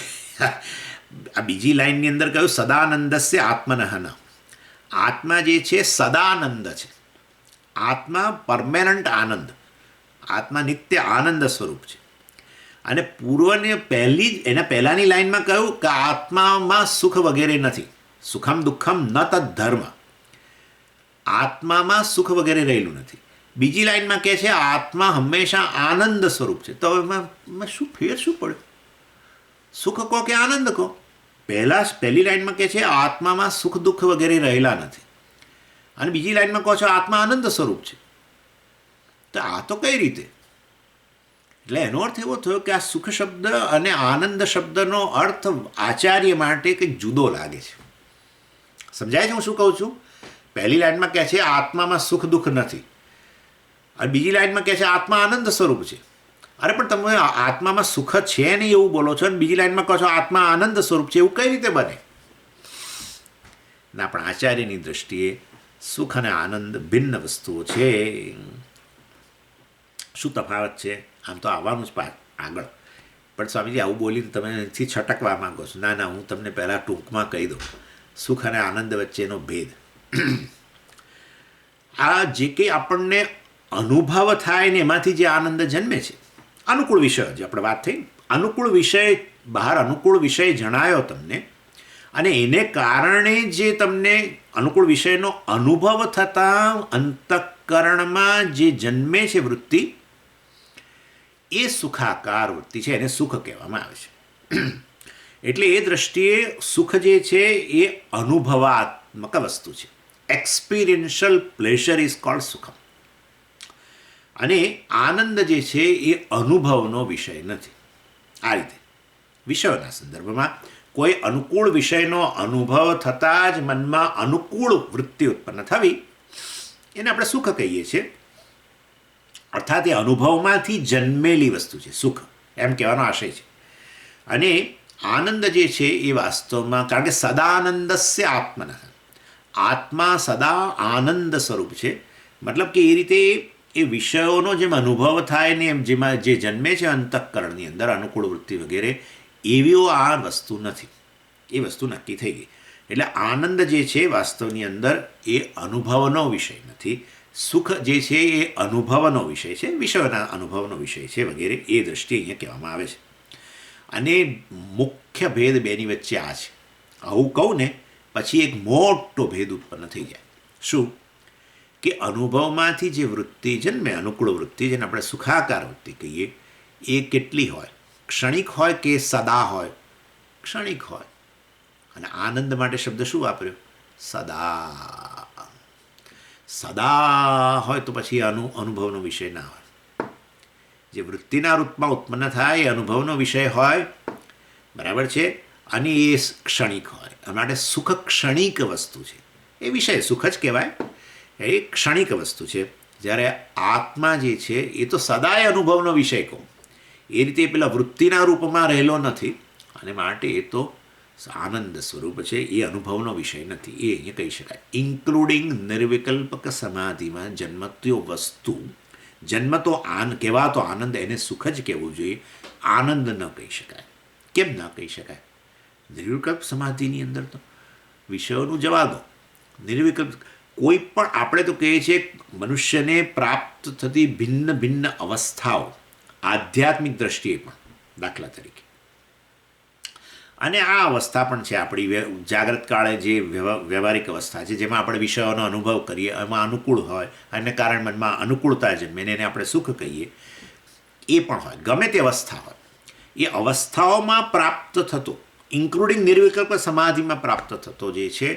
S1: આ બીજી લાઈનની અંદર કહ્યું સદાનંદસ્ય આત્મનઃ ન. આત્મા જે છે સદાનંદ છે, આત્મા પરમેનન્ટ આનંદ, આત્મા નિત્ય આનંદ સ્વરૂપ છે. અને પૂર્વની એના પહેલાંની લાઈનમાં કહ્યું કે આત્મામાં સુખ વગેરે નથી, સુખમ દુઃખમ ન તદ ધર્મ. આત્મામાં સુખ વગેરે રહેલું નથી. બીજી લાઈનમાં કહે છે આત્મા હંમેશા આનંદ સ્વરૂપ છે. તો એમાં શું ફેર શું પડ્યો? સુખ કહો કે આનંદ કહો. પહેલી લાઈનમાં કહે છે આત્મામાં સુખ દુઃખ વગેરે રહેલા નથી, અને બીજી લાઈનમાં કહો છો આત્મા આનંદ સ્વરૂપ છે. તો આ તો કઈ રીતે? એટલે એનો અર્થ એવો થયો કે આ સુખ શબ્દ અને આનંદ શબ્દનો અર્થ આચાર્ય માટે કંઈક જુદો લાગે છે. સમજાય છે હું શું કહું છું? પહેલી લાઈનમાં કહે છે આત્મામાં સુખ દુઃખ નથી, અને બીજી લાઈનમાં કહે છે આત્મા આનંદ સ્વરૂપ છે. અરે પણ તમે આત્મામાં સુખ છે નહીં એવું બોલો છો, અને બીજી લાઈનમાં કહો છો આત્મા આનંદ સ્વરૂપ છે, એવું કઈ રીતે બને? ના, પણ આચાર્યની દ્રષ્ટિએ સુખ અને આનંદ ભિન્ન વસ્તુઓ છે. શું તફાવત છે? આમ તો આવવાનું જ આગળ, પણ સ્વામીજી આવું બોલીને તમે એથી છટકવા માંગો છો. ના, હું તમને પહેલાં ટૂંકમાં કહી દઉં સુખ અને આનંદ વચ્ચેનો ભેદ. આ જે કંઈ આપણને અનુભવ થાય ને એમાંથી જે આનંદ જન્મે છે, અનુકૂળ વિષય, જે આપણે વાત થઈ, અનુકૂળ વિષય, બહાર અનુકૂળ વિષય જણાયો તમને, અને એને કારણે જે તમને અનુકૂળ વિષયનો અનુભવ થતાં અંતઃકરણમાં જે જન્મે છે વૃત્તિ, એ સુખાકાર વૃત્તિ છે, એને સુખ કહેવામાં આવે છે. એટલે એ દ્રષ્ટિએ સુખ જે છે એ અનુભવાત્મક વસ્તુ છે. એક્સપિરિયન્શિયલ પ્લેઝર ઇઝ કોલ્ડ સુખમ. અને આનંદ જે છે એ અનુભવનો વિષય નથી. આ રીતે વિષયોના સંદર્ભમાં કોઈ અનુકૂળ વિષયનો અનુભવ થતાં જ મનમાં અનુકૂળ વૃત્તિ ઉત્પન્ન થવી, એને આપણે સુખ કહીએ છીએ. અર્થાત એ અનુભવમાંથી જન્મેલી વસ્તુ છે સુખ, એમ કહેવાનો આશય છે. અને આનંદ જે છે એ વાસ્તવમાં, કારણ કે સદાનંદસ્ય આત્મનઃ, આત્મા સદા આનંદ સ્વરૂપ છે. મતલબ કે એ રીતે એ વિષયોનો જેમ અનુભવ થાય ને એમ જેમાં જે જન્મે છે અંતઃકરણની અંદર અનુકૂળ વૃત્તિ વગેરે, એવીઓ આ વસ્તુ નથી. એ વસ્તુ નક્કી થઈ ગઈ. એટલે આનંદ જે છે વાસ્તવની અંદર એ અનુભવનો વિષય નથી. સુખ જે છે એ અનુભવનો વિષય છે, વિષયોના અનુભવનો વિષય છે વગેરે, એ દ્રષ્ટિએ અહીંયા કહેવામાં આવે છે. અને મુખ્ય ભેદ બેની વચ્ચે આ છે. આવું કહું ને પછી એક મોટો ભેદ ઉત્પન્ન થઈ જાય. શું? કે અનુભવમાંથી જે વૃત્તિ જન્મે, અનુકૂળ વૃત્તિ, જેને આપણે સુખાકાર વૃત્તિ કહીએ, એ કેટલી હોય? ક્ષણિક હોય કે સદા હોય? ક્ષણિક હોય. અને આનંદ માટે શબ્દ શું વાપર્યો? સદા. સદા હોય તો પછી અનુભવનો વિષય ના હોય. જે વૃત્તિના રૂપમાં ઉત્પન્ન થાય એ અનુભવનો વિષય હોય, બરાબર છે, અને એ ક્ષણિક હોય. આ માટે સુખ ક્ષણિક વસ્તુ છે. એ વિષય સુખ જ કહેવાય, એ ક્ષણિક વસ્તુ છે. જ્યારે આત્મા જે છે એ તો સદાય અનુભવનો વિષય કહું. એ રીતે પેલા વૃત્તિના રૂપમાં રહેલો નથી, અને માટે એ તો આનંદ સ્વરૂપ છે, એ અનુભવનો વિષય નથી. એ અહીંયા કહી શકાય. ઇન્ક્લુડિંગ નિર્વિકલ્પક સમાધિમાં જન્મત્યો વસ્તુ, જન્મતો કહેવાતો આનંદ, એને સુખ જ કહેવું જોઈએ, આનંદ ન કહી શકાય. કેમ ન કહી શકાય? નિર્વિકલ્પ સમાધિની અંદર તો વિષયોનું જવા દો. નિર્વિકલ્પ કોઈ પણ, આપણે તો કહીએ છીએ મનુષ્યને પ્રાપ્ત થતી ભિન્ન ભિન્ન અવસ્થાઓ, આધ્યાત્મિક દ્રષ્ટિએ પણ, દાખલા તરીકે, અને આ અવસ્થા પણ છે આપણી જાગ્રત કાળે જે વ્યવહારિક અવસ્થા છે, જેમાં આપણે વિષયોનો અનુભવ કરીએ, એમાં અનુકૂળ હોય, અને કારણ મનમાં અનુકૂળતા જન્મે, એને આપણે સુખ કહીએ, એ પણ હોય. ગમે તે અવસ્થા હોય, એ અવસ્થાઓમાં પ્રાપ્ત થતો, ઇન્ક્લુડિંગ નિર્વિકલ્પ સમાધિમાં પ્રાપ્ત થતો જે છે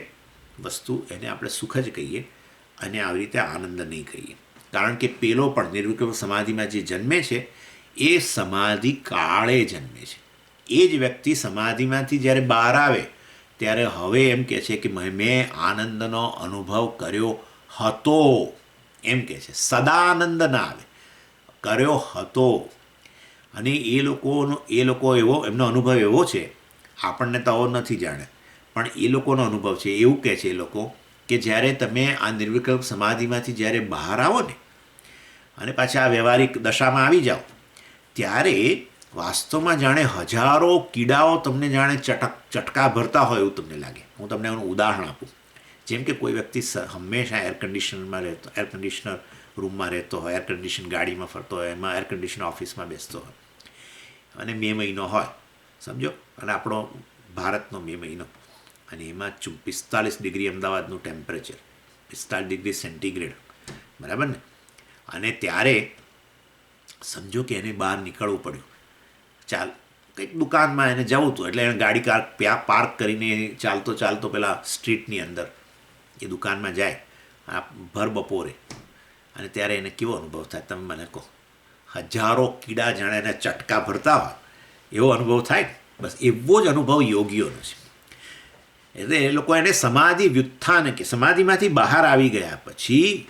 S1: વસ્તુ, એને આપણે સુખ જ કહીએ, અને આવી રીતે આનંદ નહીં કહીએ. કારણ કે પેલો પણ નિર્વિકલ્પ સમાધિમાં જે જન્મે છે એ સમાધિ કાળે જન્મે છે. એ જ વ્યક્તિ સમાધિમાંથી જ્યારે બહાર આવે ત્યારે હવે એમ કહે છે કે મેં આનંદનો અનુભવ કર્યો હતો, એમ કહે છે. સદા આનંદ ના આવે, કર્યો હતો. અને એ લોકો એવો, એમનો અનુભવ એવો છે, આપણને તો આવો નથી જાણે, પણ એ લોકોનો અનુભવ છે, એવું કહે છે એ લોકો, કે જ્યારે તમે આ નિર્વિકલ્પ સમાધિમાંથી જ્યારે બહાર આવો ને, અને પાછા આ વ્યવહારિક દશામાં આવી જાઓ, ત્યારે વાસ્તવમાં જાણે હજારો કીડાઓ તમને જાણે ચટકા ભરતા હોય એવું તમને લાગે. હું તમને એનું ઉદાહરણ આપું. જેમ કે કોઈ વ્યક્તિ હંમેશા એર કન્ડિશનર રૂમમાં રહેતો હોય, એર કન્ડિશન ગાડીમાં ફરતો હોય, એમાં એર કન્ડિશન ઓફિસમાં બેસતો હોય, અને મે મહિનો હોય, સમજો, અને આપણો ભારતનો મે મહિનો, અને એમાં 45 ડિગ્રી અમદાવાદનું ટેમ્પરેચર, 45 ડિગ્રી સેન્ટીગ્રેડ, બરાબર ને? અને ત્યારે સમજો કે એને બહાર નીકળવું પડ્યું, કંઈક દુકાનમાં એને જવું હતું, એટલે એને ગાડી પાર્ક કરીને ચાલતો પેલા સ્ટ્રીટની અંદર એ દુકાનમાં જાય ભર બપોરે, અને ત્યારે એને કેવો અનુભવ થાય? તમે મને કહો. હજારો કીડા જાણે એને ચટકા ભરતા હોય એવો અનુભવ થાય. બસ એવો જ અનુભવ યોગીઓનો છે. એટલે એ લોકો એને સમાધિ વ્યુત્થાન કે સમાધિમાંથી બહાર આવી ગયા પછી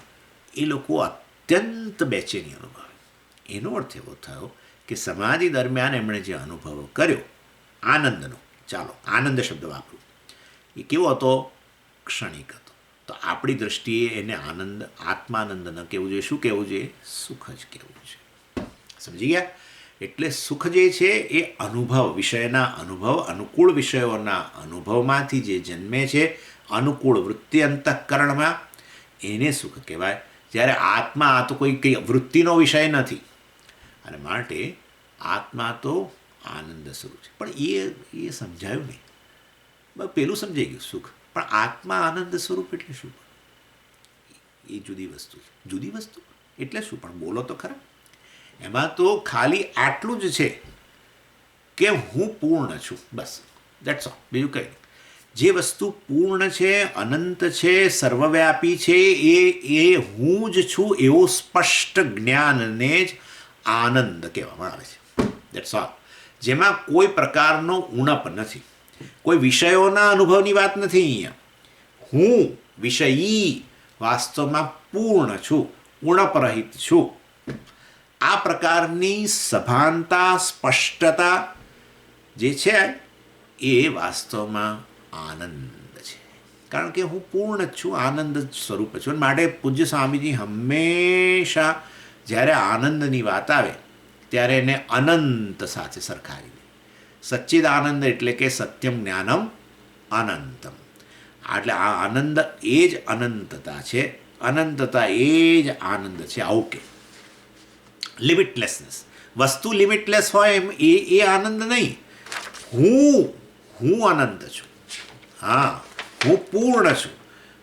S1: એ લોકો અત્યંત બેચેની અનુભવે. એનો અર્થ એવો થયો કે સમાધિ દરમિયાન એમણે જે અનુભવ કર્યો આનંદનો, ચાલો આનંદ શબ્દ વાપરું, એ કેવો હતો? ક્ષણિક હતો. તો આપણી દ્રષ્ટિએ એને આનંદ, આત્માનંદ ન કહેવું જોઈએ. શું કહેવું જોઈએ? સુખ જ કહેવું છે. સમજી ગયા? એટલે સુખ જે છે એ અનુભવ, વિષયના અનુભવ, અનુકૂળ વિષયોના અનુભવમાંથી જે જન્મે છે, અનુકૂળ વૃત્તિ અંતઃકરણમાં, એને સુખ કહેવાય. જ્યારે આત્મા, આ તો કોઈ વૃત્તિનો વિષય નથી, અને માટે આત્મા તો આનંદ સ્વરૂપ છે. પણ એ સમજાયું નહીં. પેલું સમજાઈ ગયું સુખ, પણ આત્મા આનંદ સ્વરૂપ એટલે શું? એ જુદી વસ્તુ છે. જુદી વસ્તુ એટલે શું? પણ બોલો તો ખરા. એમાં તો ખાલી આટલું જ છે કે હું પૂર્ણ છું, બસ, દેટ્સ ઓલ. બીજું કંઈ નહીં. જે વસ્તુ પૂર્ણ છે, અનંત છે, સર્વવ્યાપી છે, એ હું જ છું એવું સ્પષ્ટ જ્ઞાનને જ આનંદ કહેવામાં આવે છે. That's all. જેમાં કોઈ પ્રકારનો ઉણપ નથી, કોઈ વિષયોના અનુભવની વાત નથી. અહીંયા હું વિષયી વાસ્તવમાં પૂર્ણ છું, ઉણપરહિત છું. આ પ્રકારની સભાનતા, સ્પષ્ટતા જે છે એ વાસ્તવમાં આનંદ છે. કારણ કે હું પૂર્ણ જ છું, આનંદ સ્વરૂપ છું. માટે પૂજ્ય સ્વામીજી હંમેશા જ્યારે આનંદની વાત આવે ત્યારે એને અનંત સાથે સરખાવી દે. સચ્ચિદાનંદ એટલે કે સત્યમ જ્ઞાનમ અનંતમ. એટલે આ આનંદ એ જ અનંતતા છે, અનંતતા એ જ આનંદ છે. આવું કે લિમિટલેસનેસ, વસ્તુ લિમિટલેસ હોય એમ એ આનંદ નહીં. હું અનંત છું, હા, હું પૂર્ણ છું,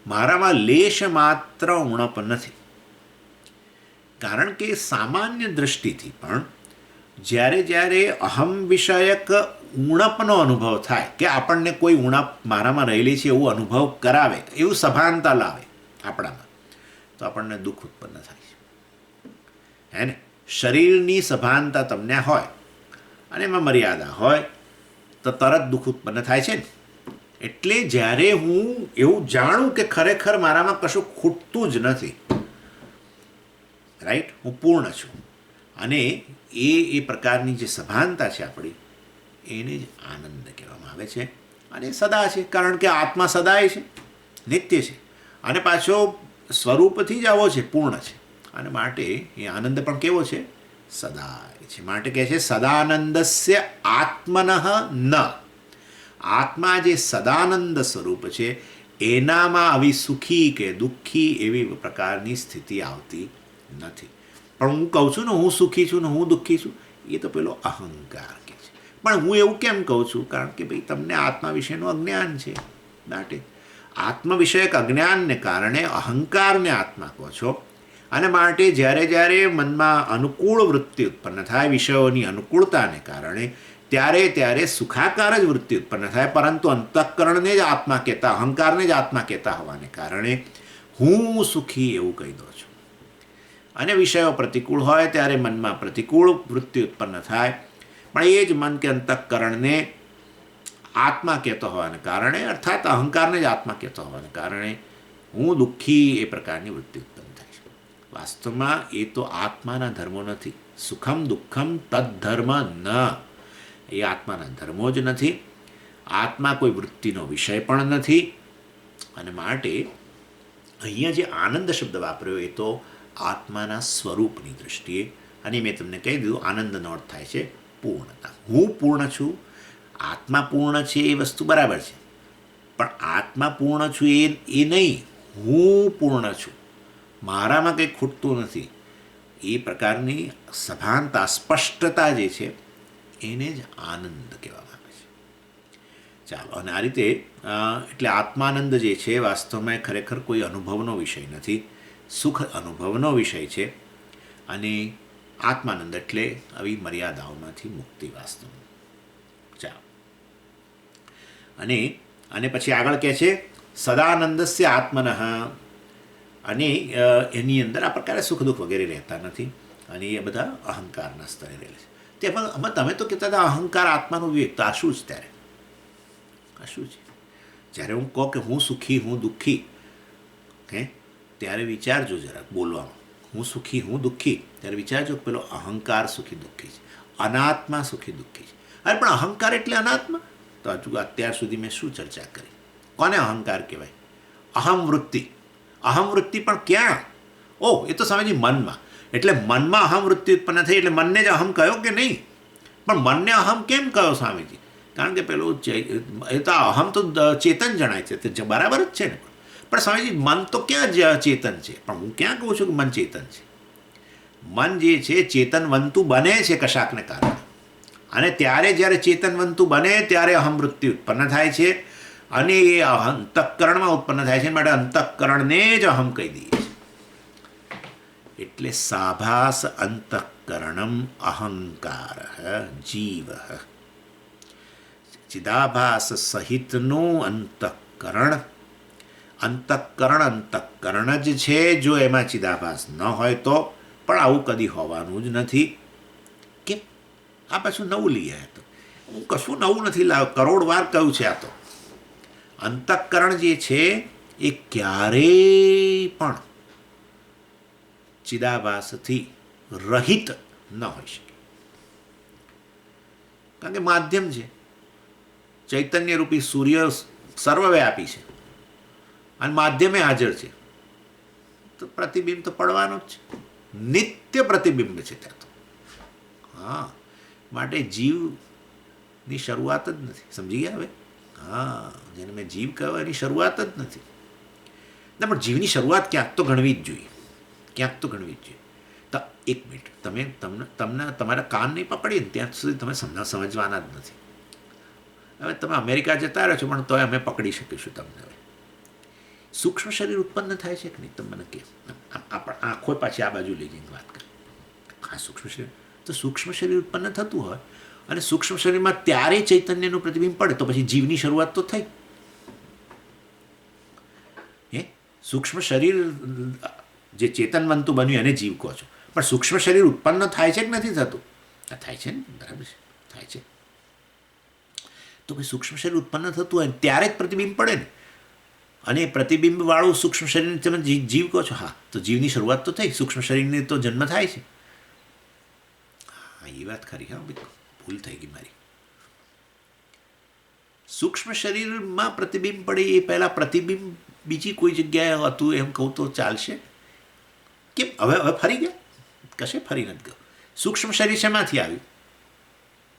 S1: મારામાં લેશ માત્ર ઉણપ નથી. કારણ કે સામાન્ય દૃષ્ટિથી પણ જ્યારે જ્યારે અહમ વિષયક ઉણપનો અનુભવ થાય કે આપણને કોઈ ઉણપ મારામાં રહેલી છે એવું અનુભવ કરાવે, એવું સભાનતા લાવે આપણામાં, તો આપણને દુઃખ ઉત્પન્ન થાય છે. હે ને? શરીરની સભાનતા તમને હોય અને એમાં મર્યાદા હોય તો તરત દુઃખ ઉત્પન્ન થાય છે ને. એટલે જ્યારે હું એવું જાણું કે ખરેખર મારામાં કશું ખૂટતું જ નથી, રાઈટ, હું પૂર્ણ છું, અને એ પ્રકારની જે સભાનતા છે આપણી, એને જ આનંદ કહેવામાં આવે છે. અને સદા છે, કારણ કે આત્મા સદાય છે, નિત્ય છે, અને પાછો સ્વરૂપથી જ આવો છે, પૂર્ણ છે, અને માટે એ આનંદ પણ કેવો છે? સદાય છે. માટે કહે છે સદાનંદસ્ય આત્મનઃ ન. આત્મા જે સદાનંદ સ્વરૂપ છે એનામાં આવી સુખી કે દુઃખી એવી પ્રકારની સ્થિતિ આવતી નથી. પણ હું કહું છું ને હું સુખી છું ને હું દુઃખી છું, એ તો પેલો અહંકાર કે છે. પણ હું એવું કેમ કહું છું? કારણ કે ભાઈ તમને આત્મા વિશેનું અજ્ઞાન છે. માટે આત્મ વિષયક અજ્ઞાનને કારણે અહંકારને આત્મા કહો છો, અને માટે જ્યારે જ્યારે મનમાં અનુકૂળ વૃત્તિ ઉત્પન્ન થાય વિષયોની અનુકૂળતાને કારણે, ત્યારે ત્યારે સુખાકાર જ વૃત્તિ ઉત્પન્ન થાય, પરંતુ અંતઃકરણને જ આત્મા કહેતા, અહંકારને જ આત્મા કહેતા હોવાને કારણે હું સુખી એવું કહી દો છું. અને વિષયો પ્રતિકૂળ હોય ત્યારે મનમાં પ્રતિકૂળ વૃત્તિ ઉત્પન્ન થાય, પણ એ જ મન કે અંતઃકરણને આત્મા કહેતો હોવાને કારણે, અર્થાત અહંકારને જ આત્મા કહેતો હોવાને કારણે હું દુઃખી એ પ્રકારની વૃત્તિ ઉત્પન્ન થાય છે. વાસ્તવમાં એ તો આત્માના ધર્મો નથી. સુખમ દુઃખમ તદ્ધર્મ ન, એ આત્માના ધર્મો જ નથી. આત્મા કોઈ વૃત્તિનો વિષય પણ નથી. અને માટે અહીંયા જે આનંદ શબ્દ વાપર્યો એ તો આત્માના સ્વરૂપની દૃષ્ટિએ, અને મેં તમને કહી દીધું આનંદનો અર્થ થાય છે પૂર્ણતા. હું પૂર્ણ છું, આત્મા પૂર્ણ છે એ વસ્તુ બરાબર છે, પણ આત્મા પૂર્ણ છું એ નહીં, હું પૂર્ણ છું, મારામાં કંઈ ખૂટતું નથી, એ પ્રકારની સભાનતા, સ્પષ્ટતા જે છે એને જ આનંદ કહેવામાં આવે છે. ચાલો, અને આ રીતે એટલે આત્માનંદ જે છે વાસ્તવમાં ખરેખર કોઈ અનુભવનો વિષય નથી, સુખ અનુભવનો વિષય છે. અને આત્માનંદ એટલે આવી મર્યાદાઓમાંથી મુક્તિ વાસ્તવમાં. ચાલો, અને પછી આગળ કહે છે સદાનંદસ્ય આત્મનઃ, અને એની અંદર આ પ્રકારે સુખ દુઃખ વગેરે રહેતા નથી, અને એ બધા અહંકારના સ્તરે રહેલા છે. તેમાં તમે તો કહેતા હતા અહંકાર આત્માનું વિવેક, તો આ શું છે? ત્યારે આ શું છે? જ્યારે હું કહું કે હું સુખી હું દુઃખી, હે, ત્યારે વિચારજો જરાક બોલવામાં, હું સુખી હું દુઃખી, ત્યારે વિચારજો કે પેલો અહંકાર સુખી દુઃખી છે, અનાત્મા સુખી દુઃખી છે. અરે પણ અહંકાર એટલે અનાત્મા? તો હજુ અત્યાર સુધી મેં શું ચર્ચા કરી? કોને અહંકાર કહેવાય? અહમ વૃત્તિ. અહમ વૃત્તિ પણ ક્યાં? ઓહ, એ તો સમજી મનમાં. એટલે મનમાં અહમ વૃત્તિ ઉત્પન્ન થઈ એટલે મનને જ અહમ કયો કે નહીં? પણ મનને અહમ કેમ કયો સ્વામીજી? કારણ કે પેલું એ તો અહમ તો ચેતન જણાય છે, તે બરાબર જ છે ને. પણ સ્વામીજી મન તો ક્યાં ચેતન છે? પણ હું ક્યાં કહું છું કે મન ચેતન છે? મન જે છે ચેતનવંતુ બને છે કશાકને કારણે, અને ત્યારે જ્યારે ચેતનવંતુ બને ત્યારે અહમ વૃત્તિ ઉત્પન્ન થાય છે, અને એ અંતઃકરણમાં ઉત્પન્ન થાય છે. માટે અંતઃકરણને જ અહમ કહી દઈએ છીએ. એટલે સાભાસ અંતઃકરણમ અહંકાર જીવ, ચિદાભાસ સહિતનું અંતઃકરણ. અંતઃકરણ જ છે, જો એમાં ચિદાભાસ ન હોય તો. પણ આવું કદી હોવાનું જ નથી. કેમ? આ પાછું નવું લઈ આવ્યા. તો હું કશું નવું નથી લાવ્યો, કરોડ વાર કહ્યું છે. આ તો અંતઃકરણ જે છે એ ક્યારેય પણ ચિદાભાસથી રહિત ન હોઈ શકે, કારણ કે માધ્યમ છે. ચૈતન્ય રૂપી સૂર્ય સર્વવ્યાપી છે અને માધ્યમે હાજર છે, તો પ્રતિબિંબ તો પડવાનું જ છે, નિત્ય પ્રતિબિંબ છે ત્યાં તો. હા, માટે જીવની શરૂઆત જ નથી. સમજી ગયા હવે? હા, જેને મેં જીવ કહ્યો એની શરૂઆત જ નથી. ના, પણ જીવની શરૂઆત ક્યાંક તો ગણવી જ જોઈએ, ક્યાંક તો ગણવી જ જોઈએ. તો એક મિનિટ, તમને તમારા કાન નહીં પકડીએ ને ત્યાં સુધી તમે સમજવાના જ નથી. હવે તમે અમેરિકા જતા રહ્યો છો, પણ તોય અમે પકડી શકીશું તમને. હવે સૂક્ષ્મ શરીર ઉત્પન્ન થાય છે કે નહીં? તમે મને કહે. આંખો પાછી આ બાજુ લઈ જઈને વાત કરે. હા, સૂક્ષ્મ શરીર. તો સૂક્ષ્મ શરીર ઉત્પન્ન થતું હોય અને સૂક્ષ્મ શરીરમાં ત્યારે ચૈતન્યનું પ્રતિબિંબ પડે તો પછી જીવની શરૂઆત તો થઈ. હે, સૂક્ષ્મ શરીર જે ચેતનવંતું બન્યું એને જીવ કહો છો, પણ સૂક્ષ્મ શરીર ઉત્પન્ન થાય છે કે નથી થતું? થાય છે ને, બરાબર છે, થાય છે. તો ભાઈ સૂક્ષ્મ શરીર ઉત્પન્ન થતું હોય ત્યારે જ પ્રતિબિંબ પડે ને, અને પ્રતિબિંબવાળું સૂક્ષ્મ શરીરને તમે જીવ કહો છો. હા, તો જીવની શરૂઆત તો થઈ, સૂક્ષ્મ શરીરને તો જન્મ થાય છે. હા, એ વાત ખરી. હા, ભૂલ થઈ ગઈ મારી. સૂક્ષ્મ શરીરમાં પ્રતિબિંબ પડે એ પહેલાં પ્રતિબિંબ બીજી કોઈ જગ્યાએ હતું એમ કહું તો ચાલશે? કેમ હવે ફરી ગયા? કશે ફરી નથી ગયો. સૂક્ષ્મ શરીર શેમાંથી આવ્યું?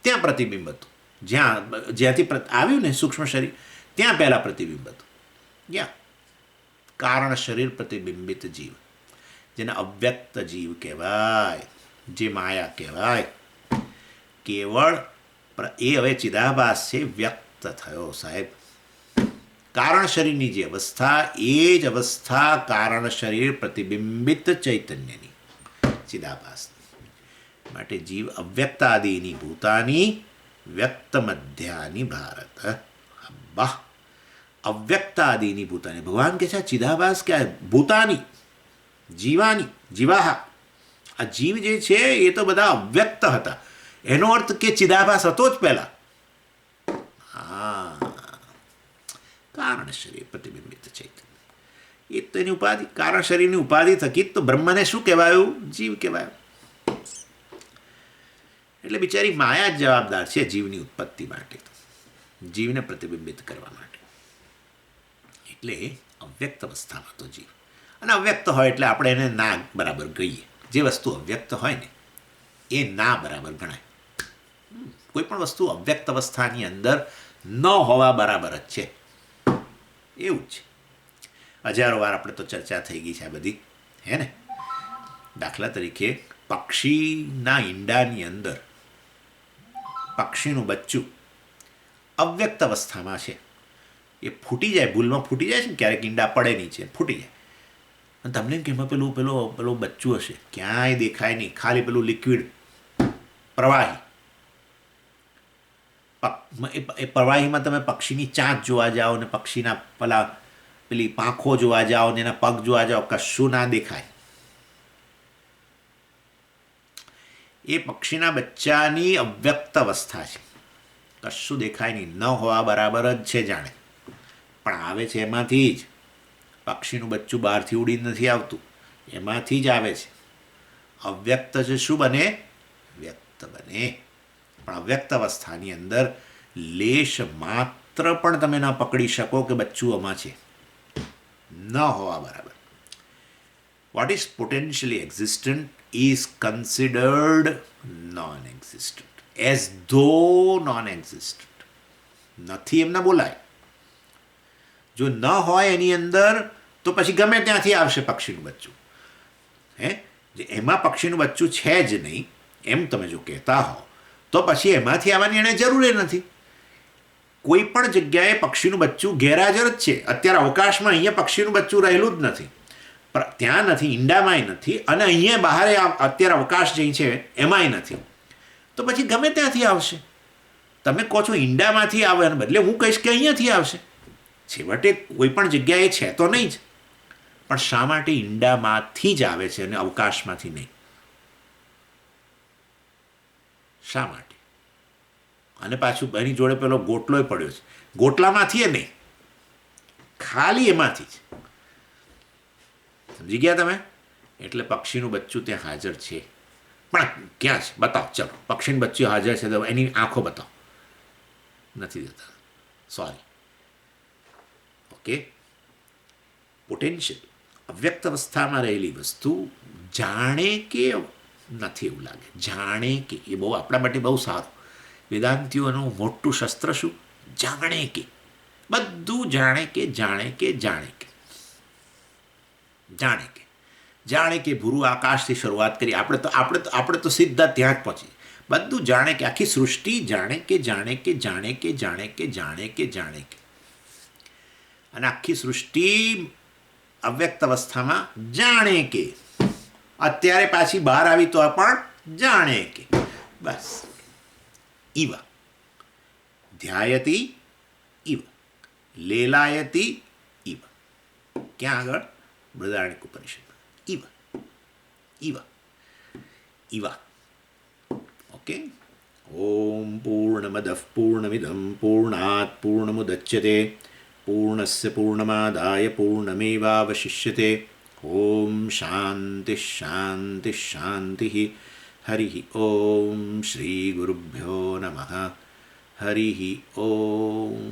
S1: ત્યાં પ્રતિબિંબ હતું. જ્યાંથી આવ્યું ને સૂક્ષ્મ શરીર, ત્યાં પહેલાં પ્રતિબિંબ હતું. ગયા કારણ શરીર પ્રતિબિંબિત જીવ, જેને અવ્યક્ત જીવ કહેવાય, જે માયા કહેવાય. કેવળ એ હવે ચિદાભાસ છે, વ્યક્ત થયો સાહેબ. કારણ શરીરની જે અવસ્થા, એ જ અવસ્થા કારણ શરીર પ્રતિબિંબિત ચૈતન્યની, ચિદાભાસ. માટે જીવ અવ્યક્તાદિની ભૂતાની વ્યક્ત મધ્યાની ભારત. વાહ, અવ્યક્તાદિની ભૂતાની. ભગવાન કહે છે ચિદાભાસ ક્યાં? ભૂતાની, જીવાની, જીવાહા. આ જીવ જે છે એ તો બધા અવ્યક્ત હતા. એનો અર્થ કે ચિદાભાસ હતો જ પહેલા. હા, કારણ શરીર પ્રતિબિંબિત ચૈતન્ય, એ તો એની ઉપાધિ. કારણ શરીરની ઉપાધિ થકી તો બ્રહ્મને શું કહેવાયું? જીવ કહેવાયું. એટલે બિચારી માયા જ જવાબદાર છે જીવની ઉત્પત્તિ માટે, જીવને પ્રતિબિંબિત કરવા માટે. એટલે અવ્યક્ત અવસ્થામાં તો જીવ, અને અવ્યક્ત હોય એટલે આપણે એને ના બરાબર કહીએ. જે વસ્તુ અવ્યક્ત હોય ને એ ના બરાબર ગણાય. કોઈ પણ વસ્તુ અવ્યક્ત અવસ્થાની અંદર ન હોવા બરાબર જ છે, એવું જ છે. હજારો વાર આપણે તો ચર્ચા થઈ ગઈ છે આ બધી, હે ને? દાખલા તરીકે પક્ષીના ઈંડાની અંદર પક્ષીનું બચ્ચું અવ્યક્ત અવસ્થામાં છે. એ ફૂટી જાય, ભૂલમાં ફૂટી જાય છે ને, ક્યારેક ઈંડા પડે નીચે, ફૂટી જાય. અને તમને એમ કે એમાં પેલું બચ્ચું હશે, ક્યાંય દેખાય નહીં, ખાલી પેલું લિક્વિડ પ્રવાહી. એ પ્રવાહીમાં તમે પક્ષીની ચાંચ જોવા જાઓ ને પક્ષીના પેલી પાંખો જોવા જાઓ ને એના પગ જોવા જાઓ, કશું ના દેખાય. એ પક્ષીના બચ્ચાની અવ્યક્ત અવસ્થા છે, કશું દેખાય નહીં, ન હોવા બરાબર જ છે જાણે. પણ આવે છે એમાંથી જ. પક્ષીનું બચ્ચું બહારથી ઉડીને નથી આવતું, એમાંથી જ આવે છે. અવ્યક્ત છે, શું બને? વ્યક્ત બને. પણ અવ્યક્ત અવસ્થાની અંદર લેશ માત્ર પણ તમે ન પકડી શકો કે બચ્ચું આમાં છે, ન હોવા બરાબર. What is potentially existent is considered non-existent, as though non-existent. નથી એમ ના બોલાય. જો ન હોય એની અંદર તો પછી ગમે ત્યાંથી આવશે પક્ષીનું બચ્ચું. હે, જે એમાં પક્ષીનું બચ્ચું છે જ નહીં એમ તમે જો કહેતા હો તો પછી એમાંથી આવવાની એને જરૂર નથી. કોઈ પણ જગ્યાએ પક્ષીનું બચ્ચું ગેરહાજર જ છે. અત્યારે અવકાશમાં અહીંયા પક્ષીનું બચ્ચું રહેલું જ નથી, ત્યાં નથી, ઈંડામાંય નથી, અને અહીંયા બહાર અત્યારે અવકાશ જે છે એમાંય નથી. તો પછી ગમે ત્યાંથી આવશે. તમે કહો છો ઈંડામાંથી આવે, અને બદલે હું કહીશ કે અહીંયાથી આવશે. છેવટે કોઈ પણ જગ્યાએ છે તો નહીં જ, પણ શા માટે ઈંડામાંથી જ આવે છે અને અવકાશમાંથી નહીં? શા માટે? અને પાછું એની જોડે પેલો ગોટલોય પડ્યો છે, ગોટલામાંથી નહીં, ખાલી એમાંથી જ. સમજી ગયા તમે? એટલે પક્ષીનું બચ્ચું ત્યાં હાજર છે, પણ ક્યાં છે? બતાવો. ચલો, પક્ષીનું બચ્ચું હાજર છે તો એની આંખો બતાવો. નથી દેતા, સોરી. ઓકે, પોટેન્શિયલ અવ્યક્ત અવસ્થામાં રહેલી વસ્તુ જાણે કે નથી એવું લાગે, જાણે કે. એ બહુ આપણા માટે બહુ સારું. વેદાંતિઓનું મોટું શસ્ત્ર શું? જાણે કે. બધું જાણે કે, જાણે કે, જાણે કે, જાણે કે. જાણે કે ભૂરું આકાશથી શરૂઆત કરી. આપણે તો સીધા ત્યાં જ પહોંચી. બધું જાણે કે, આખી સૃષ્ટિ જાણે કે, જાણે કે, જાણે કે, જાણે કે, જાણે કે, જાણે કે. અને આખી સૃષ્ટિ અવ્યક્ત અવસ્થામાં જાણે કે, અત્યારે પાછી બહાર આવી તો પણ જાણે કે, બસ. ઇવ ધ્યાયતી ઇવ લેલાયતી ઇવ. ક્યાં આગળ? બૃહદારણ્યક ઉપનિષદમાં. ઇવ ઇવ ઇવ. ઓકે. ઓમ પૂર્ણમદઃ પૂર્ણમિદં પૂર્ણાત પૂર્ણમુદચ્યતે પૂર્ણસ્ય પૂર્ણમાદાય પૂર્ણમેવાવશિષ્યતે. ઓમ શાંતિ શાંતિ શાંતિ. હરિ ઓમ શ્રી ગુરુભ્યો નમઃ. હરિ ઓમ.